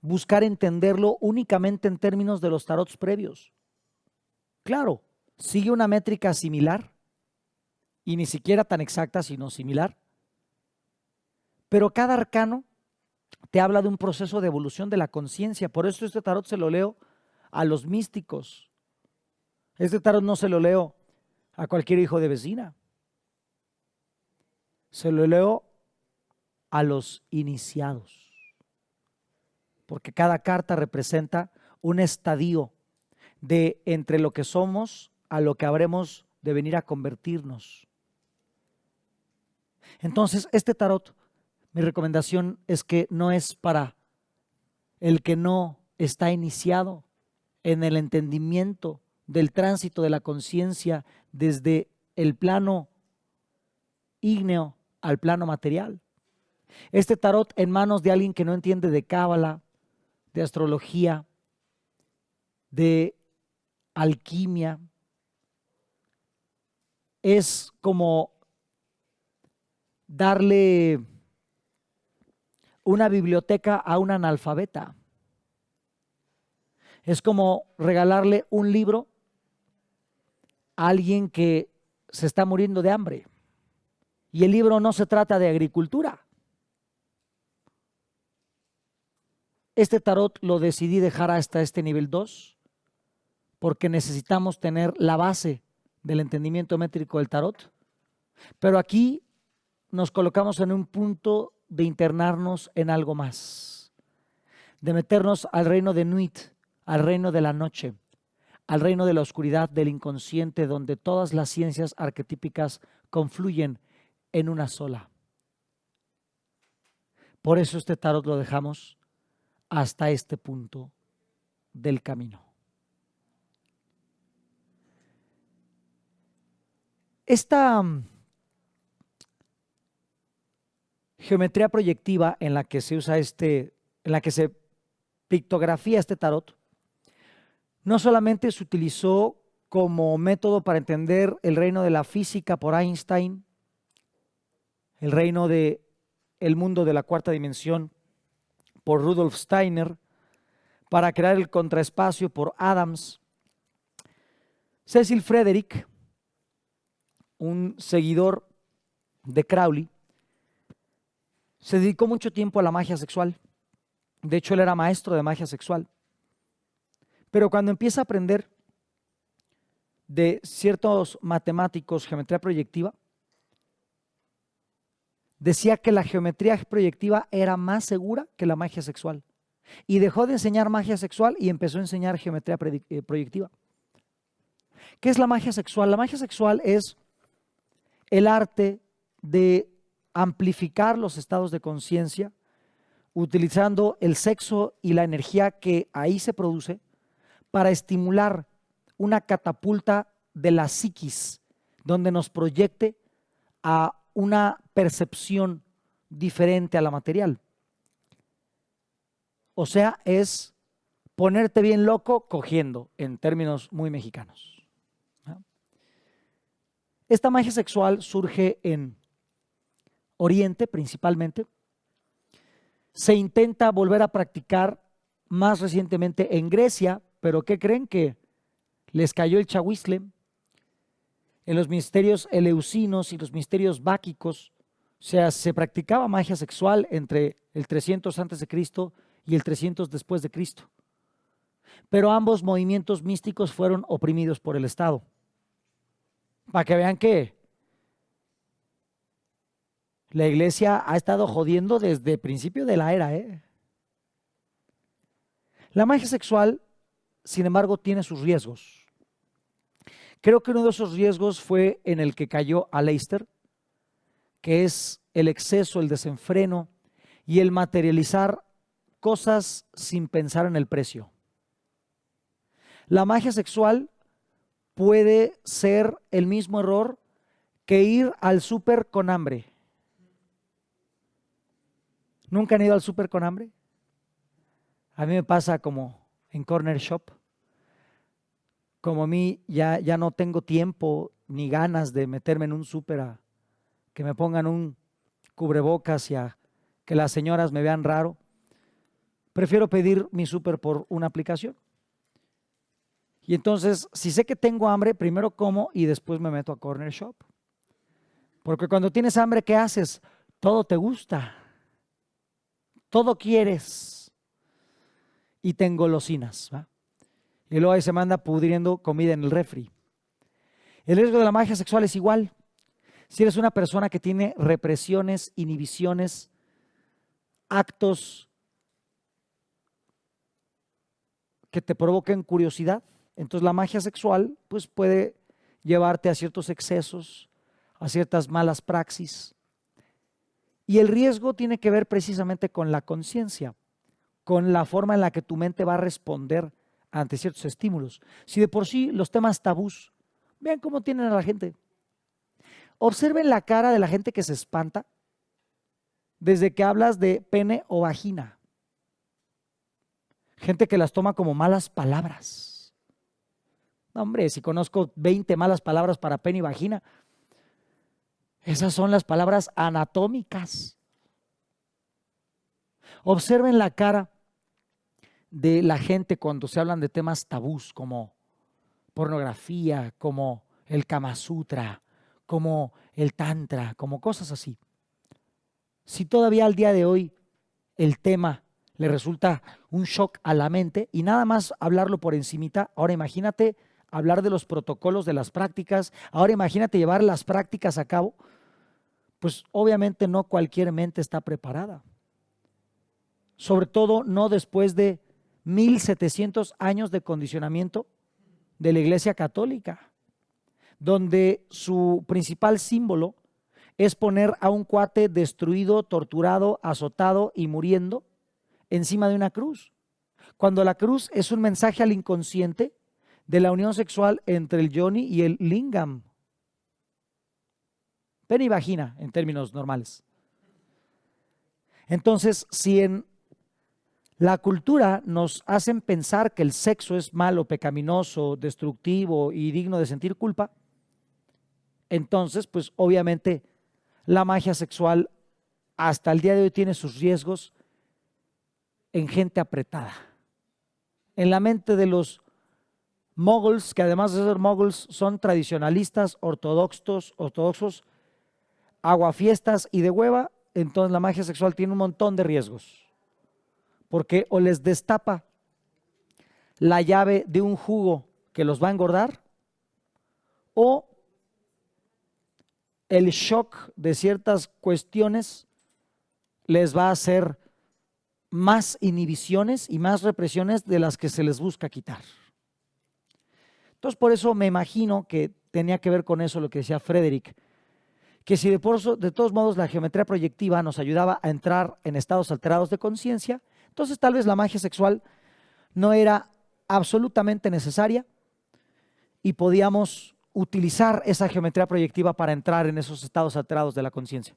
buscar entenderlo únicamente en términos de los tarots previos. Claro, sigue una métrica similar y ni siquiera tan exacta, sino similar. Pero cada arcano te habla de un proceso de evolución de la conciencia. Por eso este tarot se lo leo a los místicos. Este tarot no se lo leo a cualquier hijo de vecina. Se lo leo a los iniciados. Porque cada carta representa un estadio de entre lo que somos a lo que habremos de venir a convertirnos. Entonces, este tarot, mi recomendación es que no es para el que no está iniciado en el entendimiento del tránsito de la conciencia desde el plano ígneo al plano material. Este tarot en manos de alguien que no entiende de cábala, de astrología, de alquimia, es como darle una biblioteca a un analfabeta. Es como regalarle un libro a alguien que se está muriendo de hambre. Y el libro no se trata de agricultura. Este tarot lo decidí dejar hasta este nivel 2 porque necesitamos tener la base del entendimiento métrico del tarot. Pero aquí nos colocamos en un punto de internarnos en algo más, de meternos al reino de Nuit, al reino de la noche, al reino de la oscuridad, del inconsciente, donde todas las ciencias arquetípicas confluyen en una sola. Por eso este tarot lo dejamos hasta este punto del camino. Esta geometría proyectiva en la que se usa en la que se pictografía este tarot, no solamente se utilizó como método para entender el reino de la física por Einstein, el reino del mundo de la cuarta dimensión por Rudolf Steiner, para crear el contraespacio por Adams. Cecil Frederick, un seguidor de Crowley, se dedicó mucho tiempo a la magia sexual. De hecho, él era maestro de magia sexual. Pero cuando empieza a aprender de ciertos matemáticos geometría proyectiva, decía que la geometría proyectiva era más segura que la magia sexual. Y dejó de enseñar magia sexual y empezó a enseñar geometría proyectiva. ¿Qué es la magia sexual? La magia sexual es el arte de amplificar los estados de conciencia utilizando el sexo y la energía que ahí se produce para estimular una catapulta de la psiquis donde nos proyecte a una percepción diferente a la material. O sea, es ponerte bien loco cogiendo, en términos muy mexicanos. Esta magia sexual surge en Oriente principalmente. Se intenta volver a practicar más recientemente en Grecia, pero ¿qué creen? Que les cayó el chahuizle. En los misterios eleusinos y los misterios báquicos, o sea, se practicaba magia sexual entre el 300 a.C. y el 300 después de Cristo. Pero ambos movimientos místicos fueron oprimidos por el Estado. Para que vean que la iglesia ha estado jodiendo desde el principio de la era. La magia sexual, sin embargo, tiene sus riesgos. Creo que uno de esos riesgos fue en el que cayó Aleister, que es el exceso, el desenfreno y el materializar cosas sin pensar en el precio. La magia sexual puede ser el mismo error que ir al súper con hambre. ¿Nunca han ido al súper con hambre? A mí me pasa como en Corner Shop. Como a mí ya no tengo tiempo ni ganas de meterme en un súper a que me pongan un cubrebocas y a que las señoras me vean raro, prefiero pedir mi súper por una aplicación. Y entonces, si sé que tengo hambre, primero como y después me meto a Corner Shop. Porque cuando tienes hambre, ¿qué haces? Todo te gusta. Todo quieres. Y te engolosinas, ¿va? Y luego ahí se manda pudriendo comida en el refri. El riesgo de la magia sexual es igual. Si eres una persona que tiene represiones, inhibiciones, actos que te provoquen curiosidad, entonces la magia sexual pues puede llevarte a ciertos excesos, a ciertas malas praxis. Y el riesgo tiene que ver precisamente con la conciencia, con la forma en la que tu mente va a responder ante ciertos estímulos. Si de por sí los temas tabús, vean cómo tienen a la gente. Observen la cara de la gente que se espanta desde que hablas de pene o vagina. Gente que las toma como malas palabras. No, hombre, si conozco 20 malas palabras para pene y vagina, esas son las palabras anatómicas. Observen la cara de la gente cuando se hablan de temas tabús como pornografía, como el Kama Sutra, como el Tantra, como cosas así. Si todavía al día de hoy el tema, le resulta un shock a la mente y nada más hablarlo por encimita. Ahora imagínate hablar de los protocolos de las prácticas, ahora imagínate llevar las prácticas a cabo, pues obviamente no cualquier mente está preparada. Sobre todo no después de 1700 años de condicionamiento de la Iglesia Católica, donde su principal símbolo es poner a un cuate destruido, torturado, azotado y muriendo encima de una cruz, cuando la cruz es un mensaje al inconsciente de la unión sexual entre el yoni y el lingam. Pene y vagina en términos normales. Entonces, si en la cultura nos hacen pensar que el sexo es malo, pecaminoso, destructivo y digno de sentir culpa, entonces, pues obviamente la magia sexual hasta el día de hoy tiene sus riesgos en gente apretada. En la mente de los moguls, que además de ser moguls son tradicionalistas, ortodoxos, aguafiestas y de hueva, entonces la magia sexual tiene un montón de riesgos. Porque o les destapa la llave de un jugo que los va a engordar, o el shock de ciertas cuestiones les va a hacer más inhibiciones y más represiones de las que se les busca quitar. Entonces, por eso me imagino que tenía que ver con eso lo que decía Frederick, que si de todos modos la geometría proyectiva nos ayudaba a entrar en estados alterados de conciencia, entonces tal vez la magia sexual no era absolutamente necesaria y podíamos utilizar esa geometría proyectiva para entrar en esos estados alterados de la conciencia.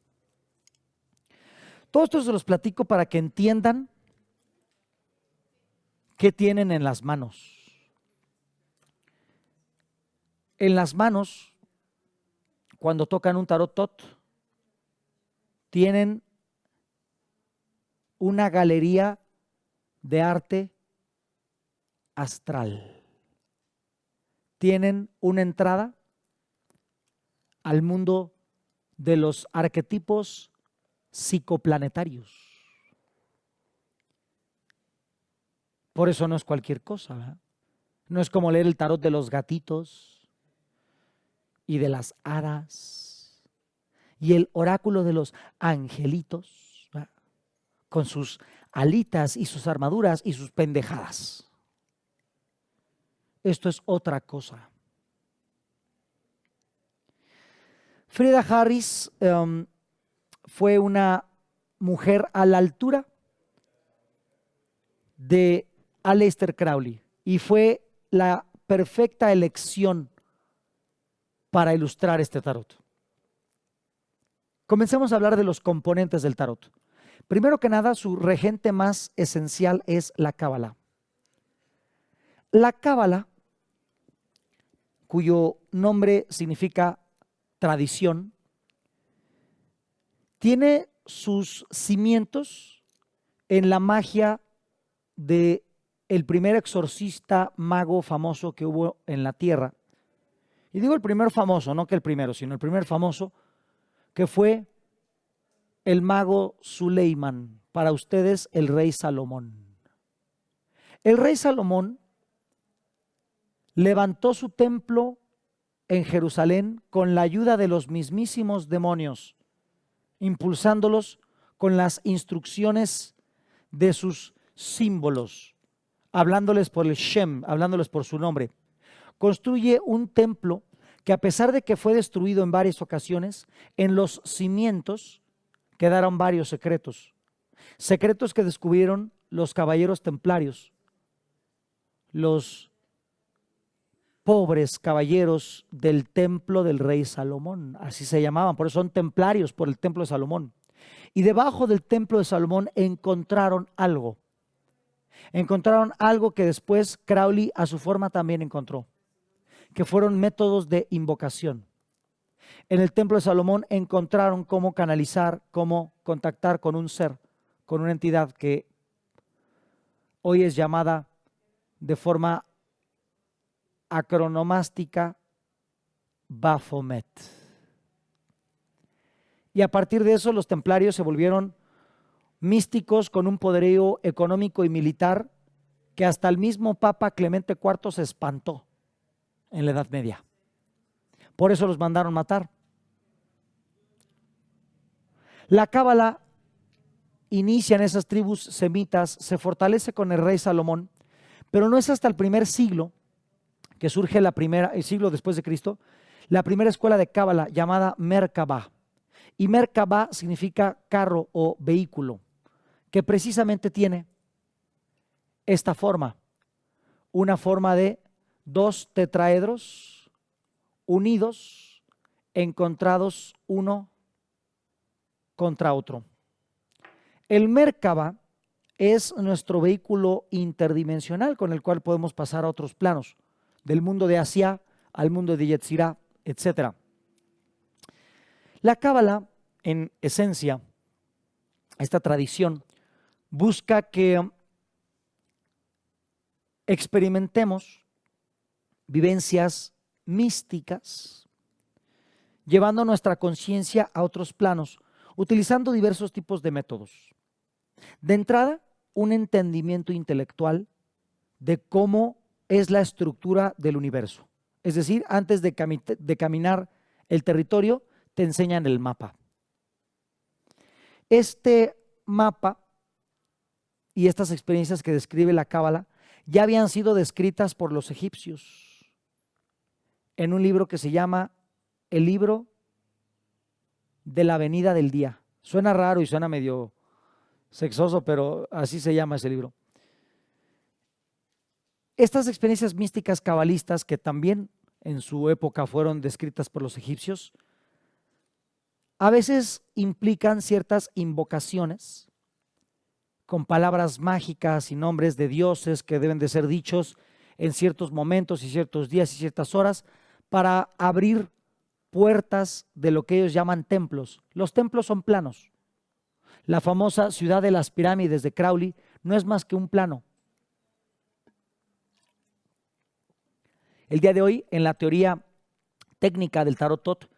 Todo esto se los platico para que entiendan qué tienen en las manos. En las manos, cuando tocan un tarot tot, tienen una galería de arte astral. Tienen una entrada al mundo de los arquetipos psicoplanetarios. Por eso no es cualquier cosa, ¿verdad? No es como leer el tarot de los gatitos y de las hadas y el oráculo de los angelitos, ¿verdad? Con sus alitas y sus armaduras y sus pendejadas. Esto es otra cosa. Frida Harris fue una mujer a la altura de Aleister Crowley y fue la perfecta elección para ilustrar este tarot. Comencemos a hablar de los componentes del tarot. Primero que nada, su regente más esencial es la Cábala. La Cábala, cuyo nombre significa tradición, tiene sus cimientos en la magia de el primer exorcista mago famoso que hubo en la tierra. Y digo el primer famoso, no que el primero, sino el primer famoso, que fue el mago Suleimán, para ustedes el rey Salomón. El rey Salomón levantó su templo en Jerusalén con la ayuda de los mismísimos demonios, impulsándolos con las instrucciones de sus símbolos, hablándoles por el Shem, hablándoles por su nombre. Construye un templo que, a pesar de que fue destruido en varias ocasiones, en los cimientos quedaron varios secretos. Secretos que descubrieron los caballeros templarios, los pobres caballeros del templo del rey Salomón, así se llamaban, por eso son templarios, por el templo de Salomón. Y debajo del templo de Salomón encontraron algo que después Crowley a su forma también encontró, que fueron métodos de invocación. En el templo de Salomón encontraron cómo canalizar, cómo contactar con un ser, con una entidad que hoy es llamada de forma acronomástica Baphomet. Y a partir de eso los templarios se volvieron místicos con un poderío económico y militar que hasta el mismo Papa Clemente IV se espantó en la Edad Media. Por eso los mandaron matar. La cábala inicia en esas tribus semitas, se fortalece con el rey Salomón, pero no es hasta el primer siglo que surge el siglo después de Cristo, la primera escuela de cábala llamada Merkabah. Y Merkabah significa carro o vehículo, que precisamente tiene esta forma, una forma de dos tetraedros unidos, encontrados uno contra otro. El Merkabah es nuestro vehículo interdimensional con el cual podemos pasar a otros planos, del mundo de Asia al mundo de Yetzirah, etc. La cábala, en esencia, esta tradición, busca que experimentemos vivencias místicas, llevando nuestra conciencia a otros planos, utilizando diversos tipos de métodos. De entrada, un entendimiento intelectual de cómo es la estructura del universo. Es decir, antes de caminar el territorio, te enseñan el mapa. Este mapa y estas experiencias que describe la cábala ya habían sido descritas por los egipcios en un libro que se llama El libro de la venida del día. Suena raro y suena medio sexoso, pero así se llama ese libro. Estas experiencias místicas cabalistas, que también en su época fueron descritas por los egipcios, a veces implican ciertas invocaciones con palabras mágicas y nombres de dioses que deben de ser dichos en ciertos momentos y ciertos días y ciertas horas para abrir puertas de lo que ellos llaman templos. Los templos son planos. La famosa ciudad de las pirámides de Crowley no es más que un plano. El día de hoy, en la teoría técnica del Tarot Tot,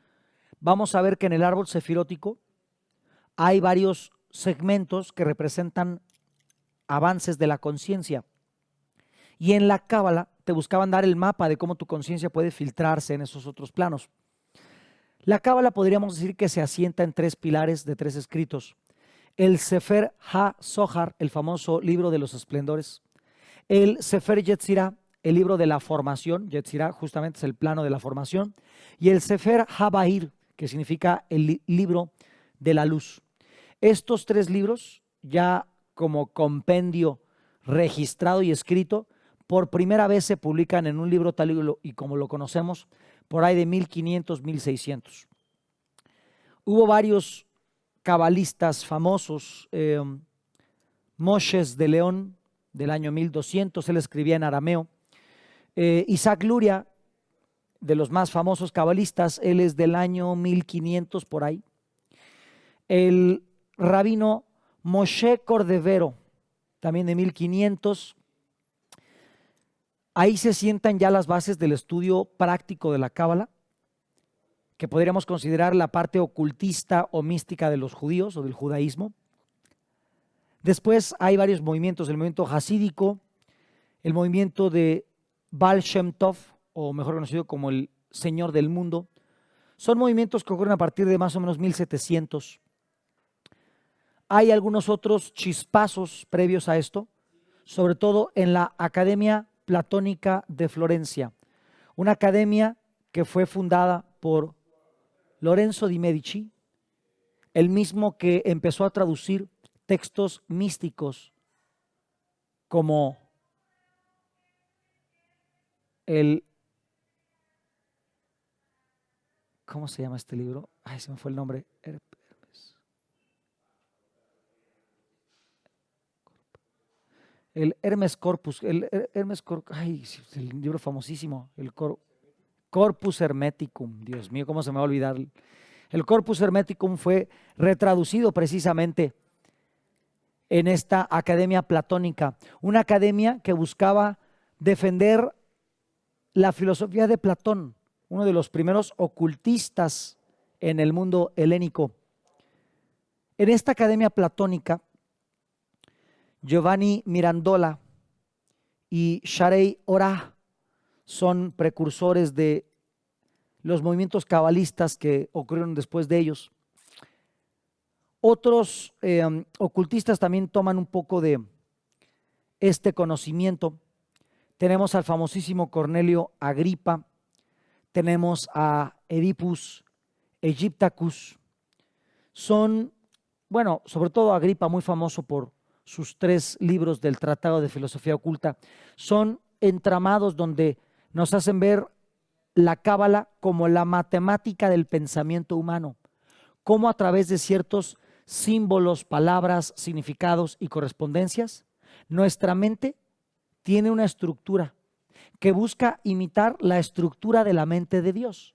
vamos a ver que en el árbol sefirótico hay varios segmentos que representan avances de la conciencia. Y en la cábala te buscaban dar el mapa de cómo tu conciencia puede filtrarse en esos otros planos. La cábala podríamos decir que se asienta en tres pilares de tres escritos. El Sefer HaZohar, el famoso libro de los esplendores. El Sefer Yetzirah, el libro de la formación. Yetzirah justamente es el plano de la formación. Y el Sefer HaBahir, que significa el libro de la luz. Estos tres libros, ya como compendio registrado y escrito, por primera vez se publican en un libro tal y como lo conocemos, por ahí de 1500, 1600. Hubo varios cabalistas famosos, Moshes de León, del año 1200, él escribía en arameo. Isaac Luria, de los más famosos cabalistas, él es del año 1500 por ahí. El rabino Moshe Cordovero, también de 1500. Ahí se sientan ya las bases del estudio práctico de la cábala, que podríamos considerar la parte ocultista o mística de los judíos o del judaísmo. Después hay varios movimientos, el movimiento hasídico, el movimiento de Baal Shem Tov, o mejor conocido como el Señor del Mundo. Son movimientos que ocurren a partir de más o menos 1700. Hay algunos otros chispazos previos a esto, sobre todo en la Academia Platónica de Florencia, una academia que fue fundada por Lorenzo di Medici, el mismo que empezó a traducir textos místicos como ¿cómo se llama este libro? Ay, se me fue el nombre. El Hermes Corpus, ay, el libro famosísimo, el Corpus Hermeticum. Dios mío, ¿cómo se me va a olvidar? El Corpus Hermeticum fue retraducido precisamente en esta academia platónica, una academia que buscaba defender la filosofía de Platón, uno de los primeros ocultistas en el mundo helénico. En esta academia platónica Giovanni Mirandola y Sharei Orah son precursores de los movimientos cabalistas que ocurrieron después de ellos. Otros ocultistas también toman un poco de este conocimiento. Tenemos al famosísimo Cornelio Agripa, tenemos a Oedipus Egyptacus. Son, bueno, sobre todo Agripa, muy famoso por sus 3 libros del Tratado de Filosofía Oculta. Son entramados donde nos hacen ver la cábala como la matemática del pensamiento humano, cómo a través de ciertos símbolos, palabras, significados y correspondencias, nuestra mente tiene una estructura que busca imitar la estructura de la mente de Dios.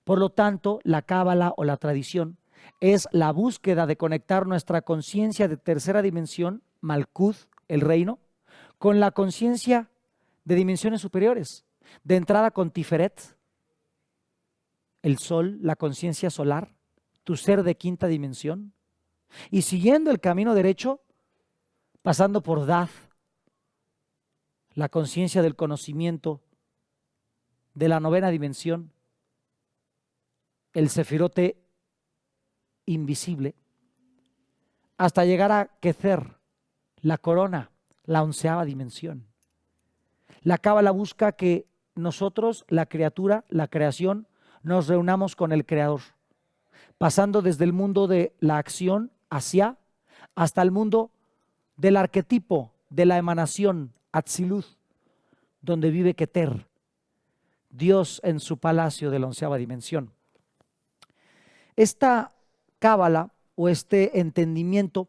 Por lo tanto, la cábala o la tradición es la búsqueda de conectar nuestra conciencia de tercera dimensión, Malkuth, el reino, con la conciencia de dimensiones superiores. De entrada con Tiferet, el sol, la conciencia solar, tu ser de quinta dimensión, y siguiendo el camino derecho, pasando por Dad, la conciencia del conocimiento de la novena dimensión, el sefirote invisible, hasta llegar a Keter, la corona, la 11ª dimensión. La cábala busca que nosotros, la criatura, la creación, nos reunamos con el Creador, pasando desde el mundo de la acción hacia hasta el mundo del arquetipo, de la emanación, Atziluth, donde vive Keter, Dios en su palacio de la 11ª dimensión. Esta cábala o este entendimiento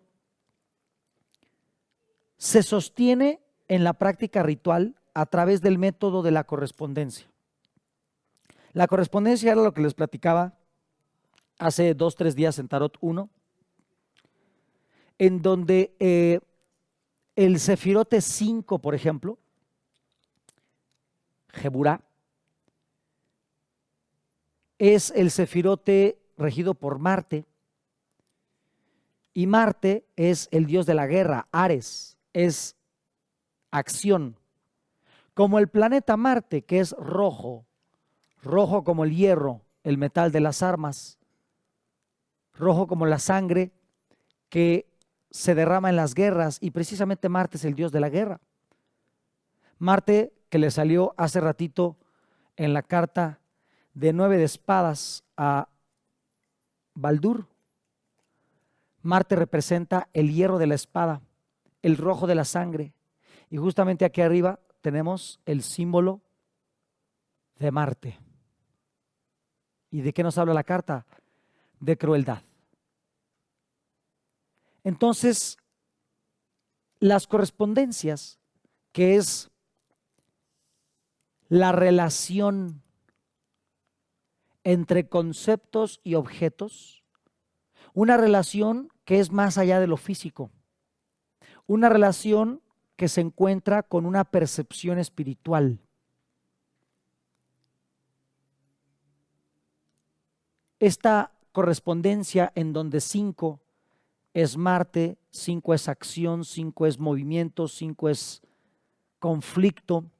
se sostiene en la práctica ritual a través del método de la correspondencia. La correspondencia era lo que les platicaba hace 2 o 3 días en Tarot 1, en donde el sefirote 5, por ejemplo, Geburá, es el sefirote regido por Marte, y Marte es el dios de la guerra, Ares, es acción. Como el planeta Marte, que es rojo, rojo como el hierro, el metal de las armas, rojo como la sangre que se derrama en las guerras, y precisamente Marte es el dios de la guerra. Marte, que le salió hace ratito en la carta de 9 de espadas a Baldur. Marte representa el hierro de la espada, el rojo de la sangre, y justamente aquí arriba tenemos el símbolo de Marte. ¿Y de qué nos habla la carta? De crueldad. Entonces, las correspondencias, que es la relación entre conceptos y objetos, una relación que es más allá de lo físico, una relación que se encuentra con una percepción espiritual. Esta correspondencia en donde 5 es Marte, 5 es acción, 5 es movimiento, 5 es conflicto,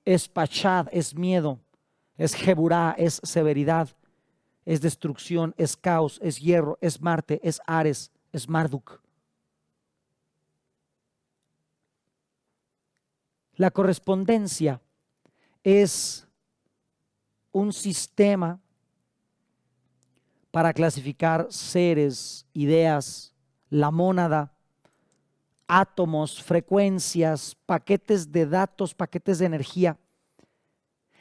es Pachad, es miedo, es Geburá, es severidad, es destrucción, es caos, es hierro, es Marte, es Ares, es Marduk. La correspondencia es un sistema para clasificar seres, ideas, la mónada, átomos, frecuencias, paquetes de datos, paquetes de energía,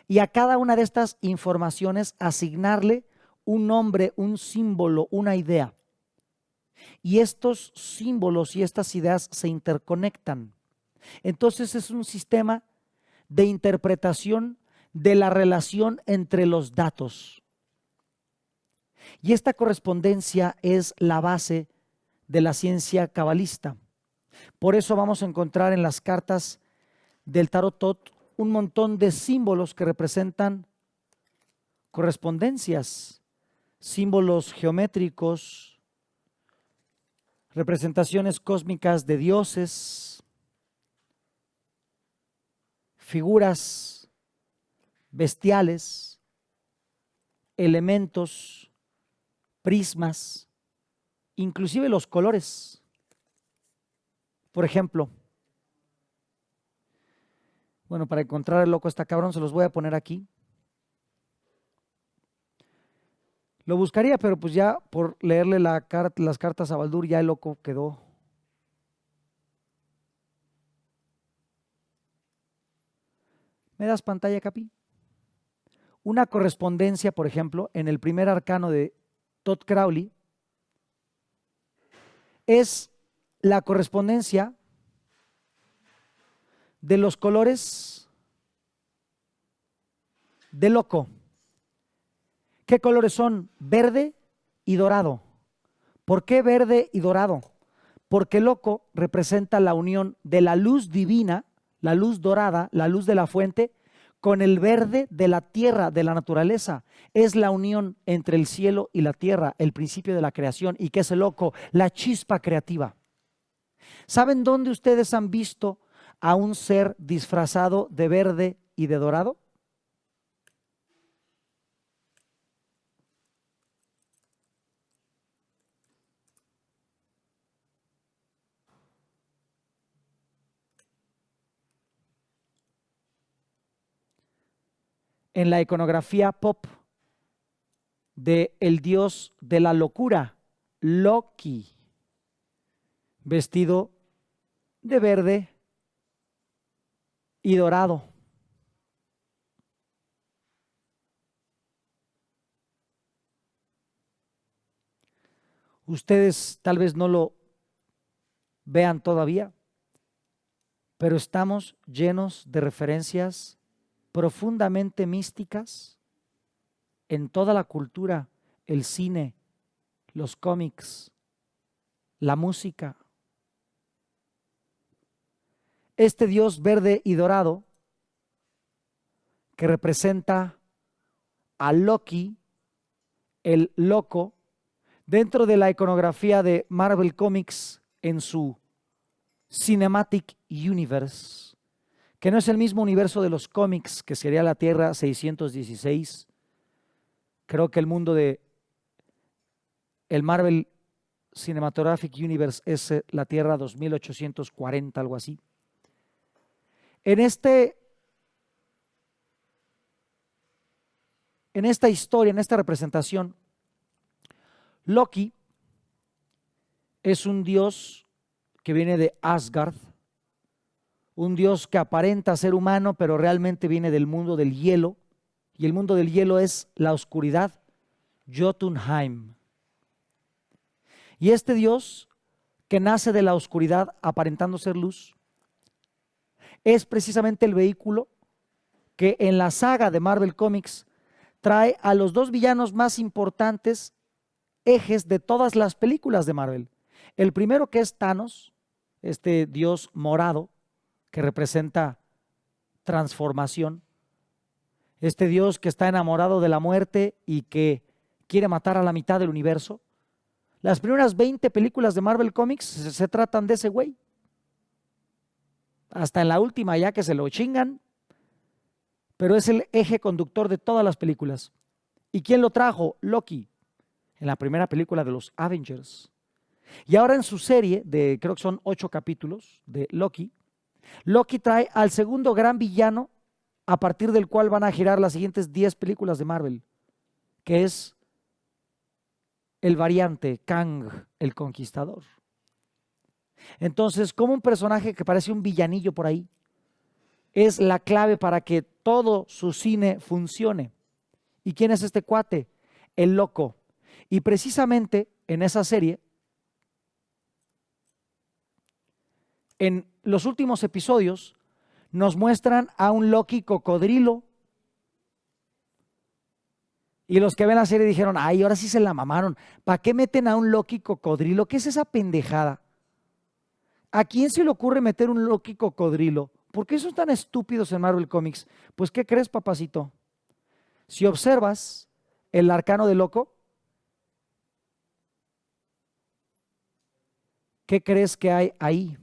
y a cada una de estas informaciones asignarle un nombre, un símbolo, una idea. Y estos símbolos y estas ideas se interconectan. Entonces es un sistema de interpretación de la relación entre los datos. Y esta correspondencia es la base de la ciencia cabalista. Por eso vamos a encontrar en las cartas del Tarot Tot un montón de símbolos que representan correspondencias, símbolos geométricos, representaciones cósmicas de dioses, figuras bestiales, elementos, prismas, inclusive los colores. Por ejemplo, bueno, para encontrar el loco está cabrón, se los voy a poner aquí. Lo buscaría, pero pues ya por leerle las cartas a Baldur, ya el loco quedó. ¿Me das pantalla, Capi? Una correspondencia, por ejemplo, en el primer arcano de Todd Crowley, es la correspondencia de los colores de loco. ¿Qué colores son? Verde y dorado. ¿Por qué verde y dorado? Porque loco representa la unión de la luz divina, la luz dorada, la luz de la fuente, con el verde de la tierra, de la naturaleza. Es la unión entre el cielo y la tierra, el principio de la creación. ¿Y qué es el loco? La chispa creativa. ¿Saben dónde ustedes han visto a un ser disfrazado de verde y de dorado? En la iconografía pop de el dios de la locura, Loki, vestido de verde y dorado. Ustedes tal vez no lo vean todavía, pero estamos llenos de referencias profundamente místicas en toda la cultura, el cine, los cómics, la música. Este dios verde y dorado que representa a Loki, el loco, dentro de la iconografía de Marvel Comics en su Cinematic Universe, que no es el mismo universo de los cómics, que sería la Tierra 616. Creo que el mundo de el Marvel Cinematographic Universe es la Tierra 2840, algo así. En esta historia, en esta representación, Loki es un dios que viene de Asgard, un dios que aparenta ser humano, pero realmente viene del mundo del hielo, y el mundo del hielo es la oscuridad, Jotunheim. Y este dios, que nace de la oscuridad aparentando ser luz, es precisamente el vehículo que en la saga de Marvel Comics trae a los dos villanos más importantes ejes de todas las películas de Marvel. El primero, que es Thanos, este dios morado que representa transformación, este dios que está enamorado de la muerte y que quiere matar a la mitad del universo. Las primeras 20 películas de Marvel Comics se tratan de ese güey. Hasta en la última ya que se lo chingan, pero es el eje conductor de todas las películas. ¿Y quién lo trajo? Loki, en la primera película de los Avengers. Y ahora en su serie de, creo que son 8 capítulos de Loki, Loki trae al segundo gran villano a partir del cual van a girar las siguientes 10 películas de Marvel, que es el variante Kang, el Conquistador. Entonces, como un personaje que parece un villanillo por ahí, es la clave para que todo su cine funcione. ¿Y quién es este cuate? El loco. Y precisamente en esa serie, en los últimos episodios, nos muestran a un Loki cocodrilo. Y los que ven la serie dijeron, ay, ahora sí se la mamaron. ¿Para qué meten a un Loki cocodrilo? ¿Qué es esa pendejada? ¿A quién se le ocurre meter un Loki cocodrilo? ¿Por qué son tan estúpidos en Marvel Comics? Pues, ¿qué crees, papacito? Si observas el arcano de loco, ¿Qué crees que hay ahí?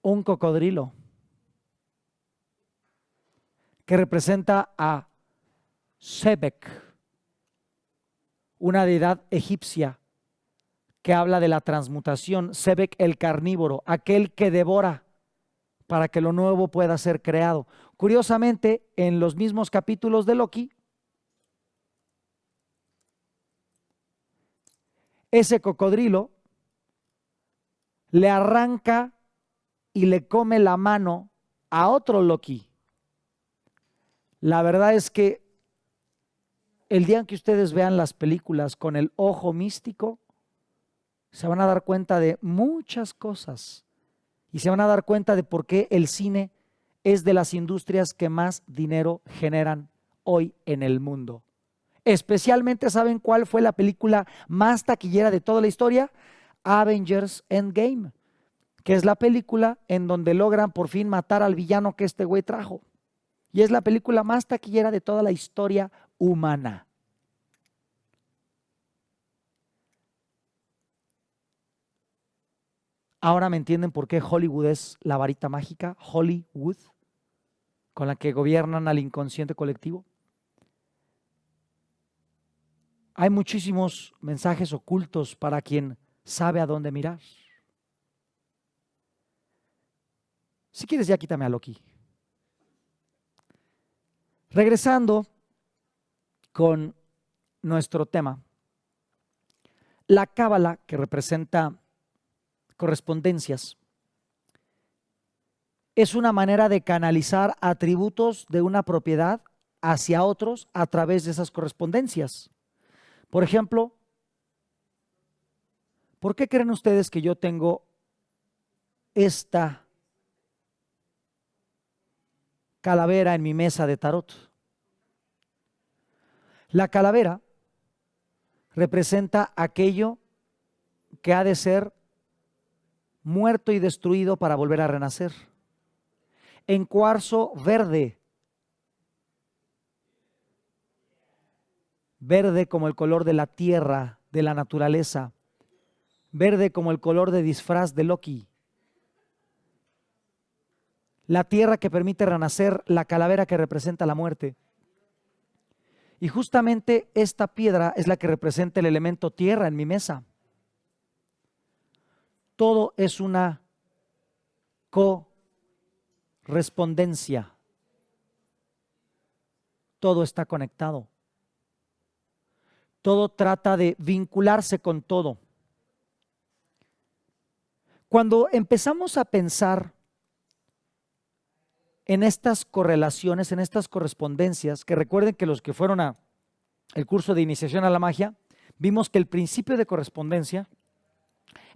Un cocodrilo que representa a Sebek, una deidad egipcia que habla de la transmutación. Sebek el carnívoro, aquel que devora para que lo nuevo pueda ser creado. Curiosamente, en los mismos capítulos de Loki, ese cocodrilo le arranca y le come la mano a otro Loki. La verdad es que el día en que ustedes vean las películas con el ojo místico, se van a dar cuenta de muchas cosas y se van a dar cuenta de por qué el cine es de las industrias que más dinero generan hoy en el mundo. Especialmente, ¿saben cuál fue la película más taquillera de toda la historia? Avengers Endgame, que es la película en donde logran por fin matar al villano que este güey trajo. Y es la película más taquillera de toda la historia humana. Ahora me entienden por qué Hollywood es la varita mágica, Hollywood, con la que gobiernan al inconsciente colectivo. Hay muchísimos mensajes ocultos para quien sabe a dónde mirar. Si quieres, ya quítame a Loki. Regresando con nuestro tema, la cábala, que representa correspondencias, es una manera de canalizar atributos de una propiedad hacia otros a través de esas correspondencias. Por ejemplo, ¿por qué creen ustedes que yo tengo esta calavera en mi mesa de tarot? La calavera representa aquello que ha de ser muerto y destruido para volver a renacer. En cuarzo verde, verde como el color de la tierra, de la naturaleza, verde como el color de disfraz de Loki. La tierra que permite renacer, la calavera que representa la muerte. Y justamente esta piedra es la que representa el elemento tierra en mi mesa. Todo es una correspondencia. Todo está conectado. Todo trata de vincularse con todo. Cuando empezamos a pensar en estas correlaciones, en estas correspondencias, que recuerden que los que fueron a el curso de iniciación a la magia, vimos que el principio de correspondencia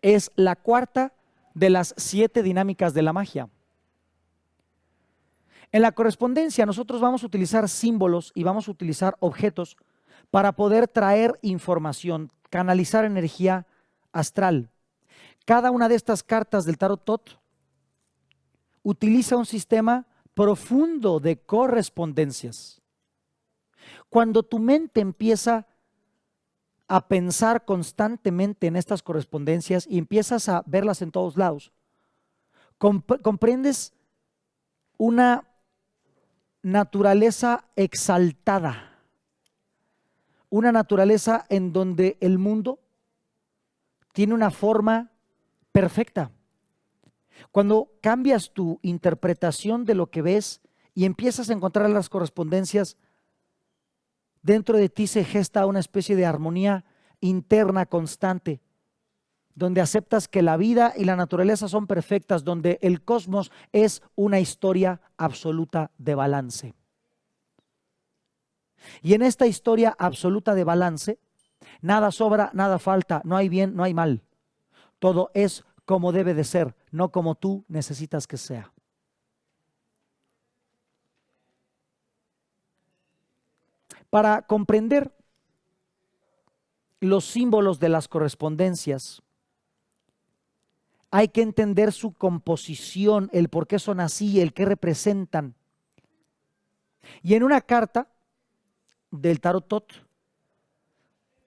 es la cuarta de las 7 dinámicas de la magia. En la correspondencia nosotros vamos a utilizar símbolos y vamos a utilizar objetos para poder traer información, canalizar energía astral. Cada una de estas cartas del Tarot Tot utiliza un sistema profundo de correspondencias. Cuando tu mente empieza a pensar constantemente en estas correspondencias y empiezas a verlas en todos lados, comprendes una naturaleza exaltada, una naturaleza en donde el mundo tiene una forma perfecta. Cuando cambias tu interpretación de lo que ves y empiezas a encontrar las correspondencias, dentro de ti se gesta una especie de armonía interna constante, donde aceptas que la vida y la naturaleza son perfectas, donde el cosmos es una historia absoluta de balance. Y en esta historia absoluta de balance, nada sobra, nada falta, no hay bien, no hay mal. Todo es como debe de ser, no como tú necesitas que sea. Para comprender los símbolos de las correspondencias, hay que entender su composición, el por qué son así, el qué representan. Y en una carta del Tarot Tot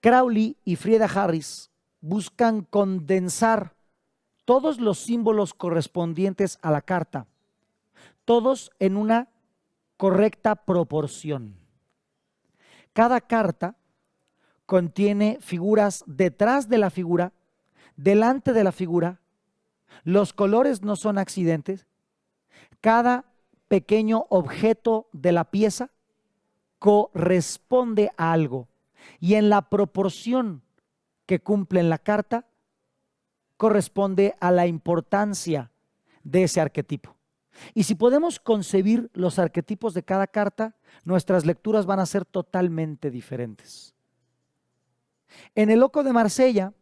Crowley y Frieda Harris buscan condensar todos los símbolos correspondientes a la carta, todos en una correcta proporción. Cada carta contiene figuras detrás de la figura, delante de la figura. Los colores no son accidentes. Cada pequeño objeto de la pieza corresponde a algo. Y en la proporción que cumple en la carta, corresponde a la importancia de ese arquetipo. Y si podemos concebir los arquetipos de cada carta, nuestras lecturas van a ser totalmente diferentes. En el Loco de Marsella,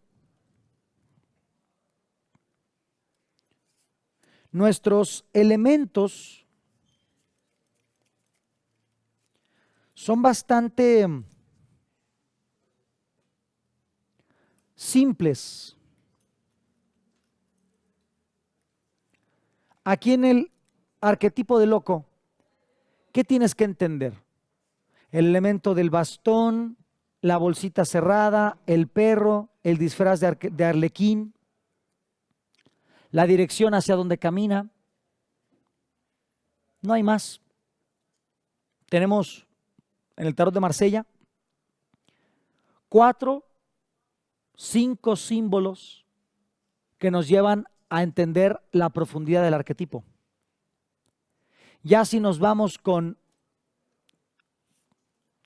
nuestros elementos son bastante simples. Aquí en el arquetipo de loco, ¿qué tienes que entender? El elemento del bastón, la bolsita cerrada, el perro, el disfraz de arlequín, la dirección hacia donde camina. No hay más. Tenemos en el tarot de Marsella 4, 5 símbolos que nos llevan a entender la profundidad del arquetipo. Ya si nos vamos con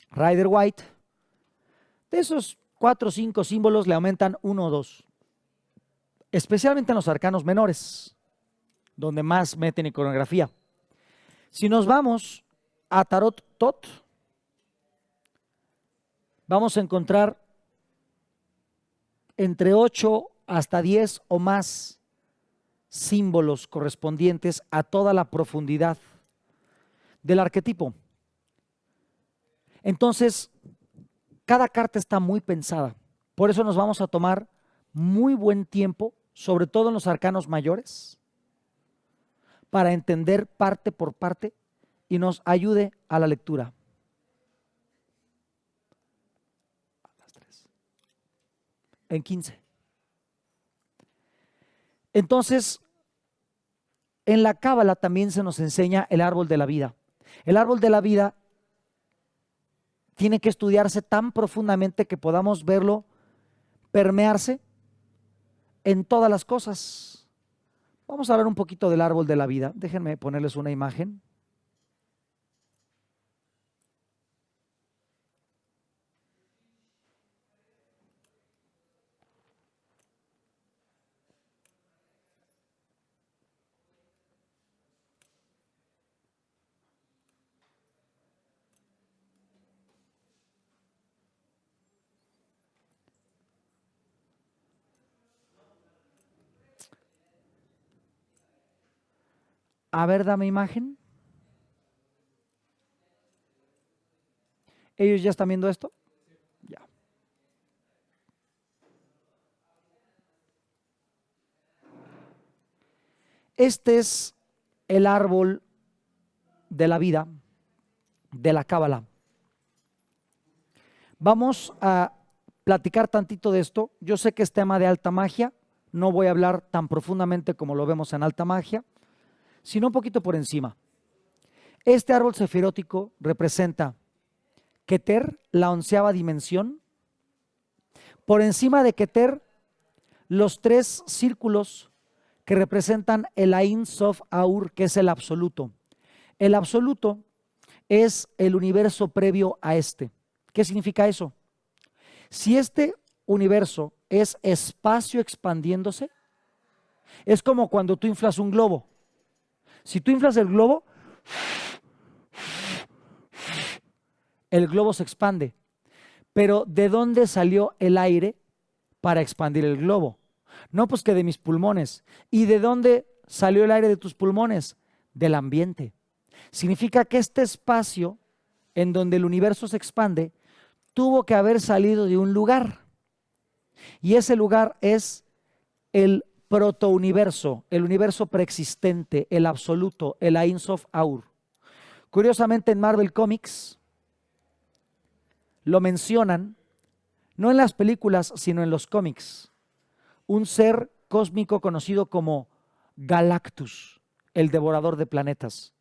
Rider White, de esos 4 o 5 símbolos le aumentan 1 o 2, especialmente en los arcanos menores, donde más meten iconografía. Si nos vamos a Tarot Tot, vamos a encontrar entre 8 hasta 10 o más símbolos correspondientes a toda la profundidad del arquetipo. Entonces, cada carta está muy pensada. Por eso nos vamos a tomar muy buen tiempo, sobre todo en los arcanos mayores, para entender parte por parte y nos ayude a la lectura. En 15. Entonces, en la Cábala también se nos enseña el árbol de la vida. El árbol de la vida tiene que estudiarse tan profundamente que podamos verlo permearse en todas las cosas. Vamos a hablar un poquito del árbol de la vida. Déjenme ponerles una imagen. A ver, dame imagen. ¿Ellos ya están viendo esto? Ya. Este es el árbol de la vida de la Cábala. Vamos a platicar tantito de esto. Yo sé que es tema de alta magia. No voy a hablar tan profundamente como lo vemos en alta magia, sino un poquito por encima. Este árbol sefirótico representa Keter, la 11ª dimensión. Por encima de Keter, los 3 círculos que representan el Ain Sof Aur, que es el absoluto. El absoluto es el universo previo a este. ¿Qué significa eso? Si este universo es espacio expandiéndose, es como cuando tú inflas un globo. Si tú inflas el globo se expande. Pero ¿de dónde salió el aire para expandir el globo? No, pues que de mis pulmones. ¿Y de dónde salió el aire de tus pulmones? Del ambiente. Significa que este espacio en donde el universo se expande tuvo que haber salido de un lugar. Y ese lugar es el protouniverso, el universo preexistente, el absoluto, el Ain Sof Aur. Curiosamente en Marvel Comics lo mencionan no en las películas, sino en los cómics. Un ser cósmico conocido como Galactus, el devorador de planetas.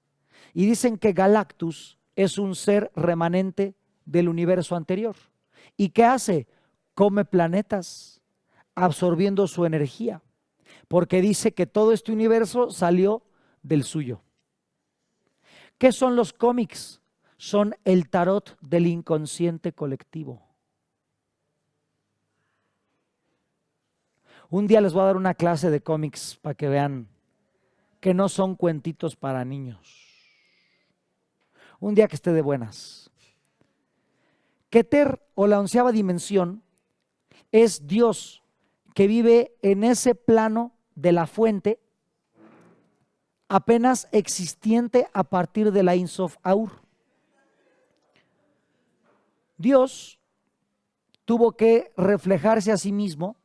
Y dicen que Galactus es un ser remanente del universo anterior. ¿Y qué hace? Come planetas, absorbiendo su energía, porque dice que todo este universo salió del suyo. ¿Qué son los cómics? Son el tarot del inconsciente colectivo. Un día les voy a dar una clase de cómics para que vean que no son cuentitos para niños. Un día que esté de buenas. Keter, o la 11ª dimensión, es Dios que vive en ese plano de la fuente apenas existente a partir de la Ein Sof Aur. Dios tuvo que reflejarse a sí mismo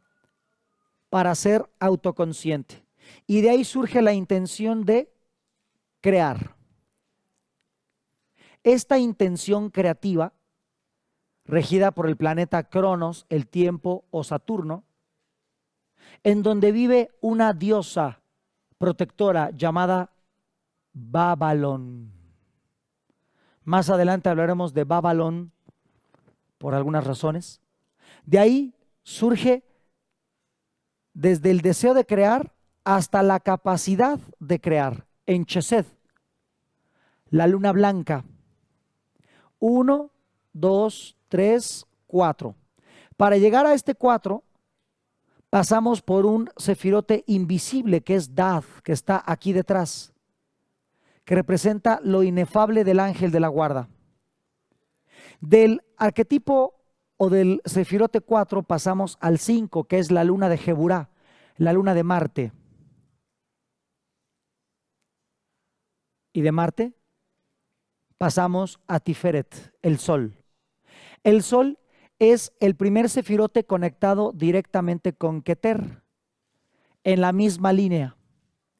para ser autoconsciente. Y de ahí surge la intención de crear. Esta intención creativa, regida por el planeta Cronos, el tiempo o Saturno, en donde vive una diosa protectora llamada Babalón. Más adelante hablaremos de Babalón por algunas razones. De ahí surge desde el deseo de crear hasta la capacidad de crear. En Chesed, la luna blanca. 1, 2, 3, 4. Para llegar a este 4, pasamos por un sefirote invisible que es Dad, que está aquí detrás, que representa lo inefable del ángel de la guarda. Del arquetipo o del sefirote 4 pasamos al 5, que es la luna de Geburá, la luna de Marte. Y de Marte pasamos a Tiferet, el sol. El sol es el primer sefirote conectado directamente con Keter, en la misma línea,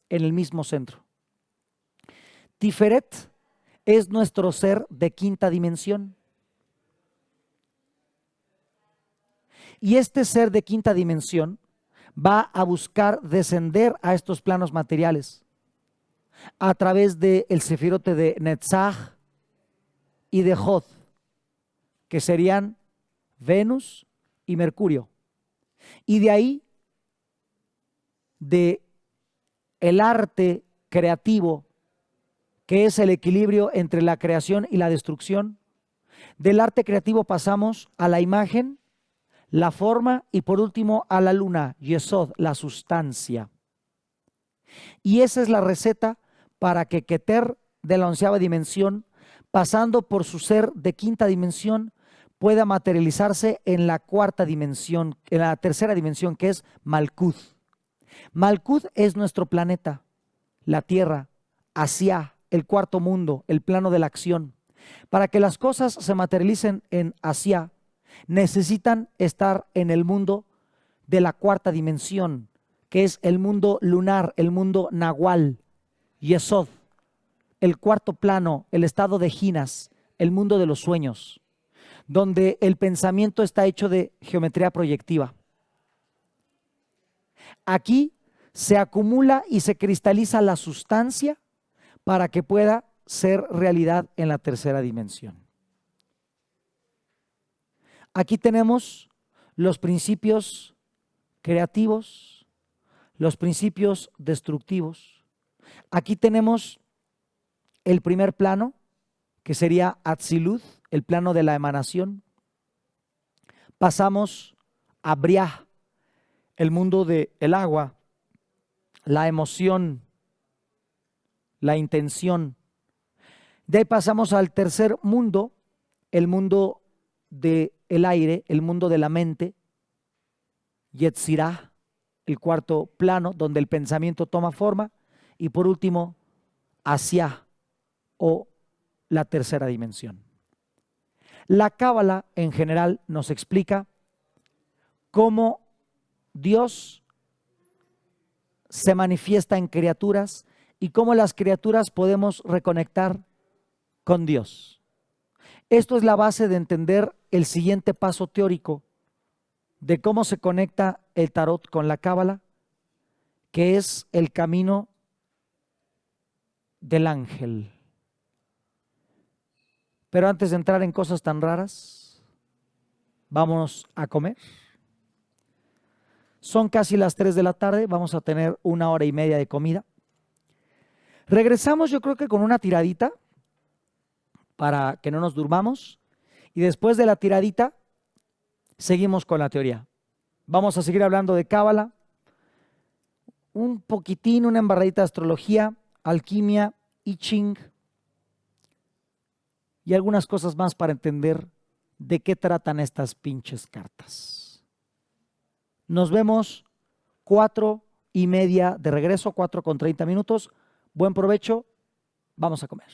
en el mismo centro. Tiferet es nuestro ser de 5ª dimensión. Y este ser de 5ª dimensión va a buscar descender a estos planos materiales a través del sefirote de Netzach y de Jod, que serían Venus y Mercurio. Y de ahí, de el arte creativo, que es el equilibrio entre la creación y la destrucción, del arte creativo pasamos a la imagen, la forma y por último a la luna, Yesod, la sustancia. Y esa es la receta para que Keter de la 11ª dimensión, pasando por su ser de 5ª dimensión, pueda materializarse en la 4ª dimensión, en la 3ª dimensión, que es Malkuth. Malkuth es nuestro planeta, la Tierra, Asia, el 4º mundo, el plano de la acción. Para que las cosas se materialicen en Asia, necesitan estar en el mundo de la 4ª dimensión, que es el mundo lunar, el mundo nahual, Yesod, el 4º plano, el estado de Ginas, el mundo de los sueños, donde el pensamiento está hecho de geometría proyectiva. Aquí se acumula y se cristaliza la sustancia para que pueda ser realidad en la 3ª dimensión. Aquí tenemos los principios creativos, los principios destructivos. Aquí tenemos el primer plano, que sería Atzilut, el plano de la emanación. Pasamos a Briah, el mundo del agua, la emoción, la intención. De ahí pasamos al tercer mundo, el mundo del aire, el mundo de la mente, Yetzirah, el 4º plano, donde el pensamiento toma forma. Y por último, Asia, o la 3ª dimensión. La Cábala en general nos explica cómo Dios se manifiesta en criaturas y cómo las criaturas podemos reconectar con Dios. Esto es la base de entender el siguiente paso teórico de cómo se conecta el tarot con la cábala, que es el camino del ángel. Pero antes de entrar en cosas tan raras, vamos a comer. Son casi las 3 de la tarde, vamos a tener 1 hora y media de comida. Regresamos yo creo que con una tiradita para que no nos durmamos y después de la tiradita seguimos con la teoría. Vamos a seguir hablando de cábala, un poquitín, una embarradita de astrología, alquimia, I Ching y algunas cosas más para entender de qué tratan estas pinches cartas. Nos vemos 4:30 de regreso, 4:30. Buen provecho, vamos a comer.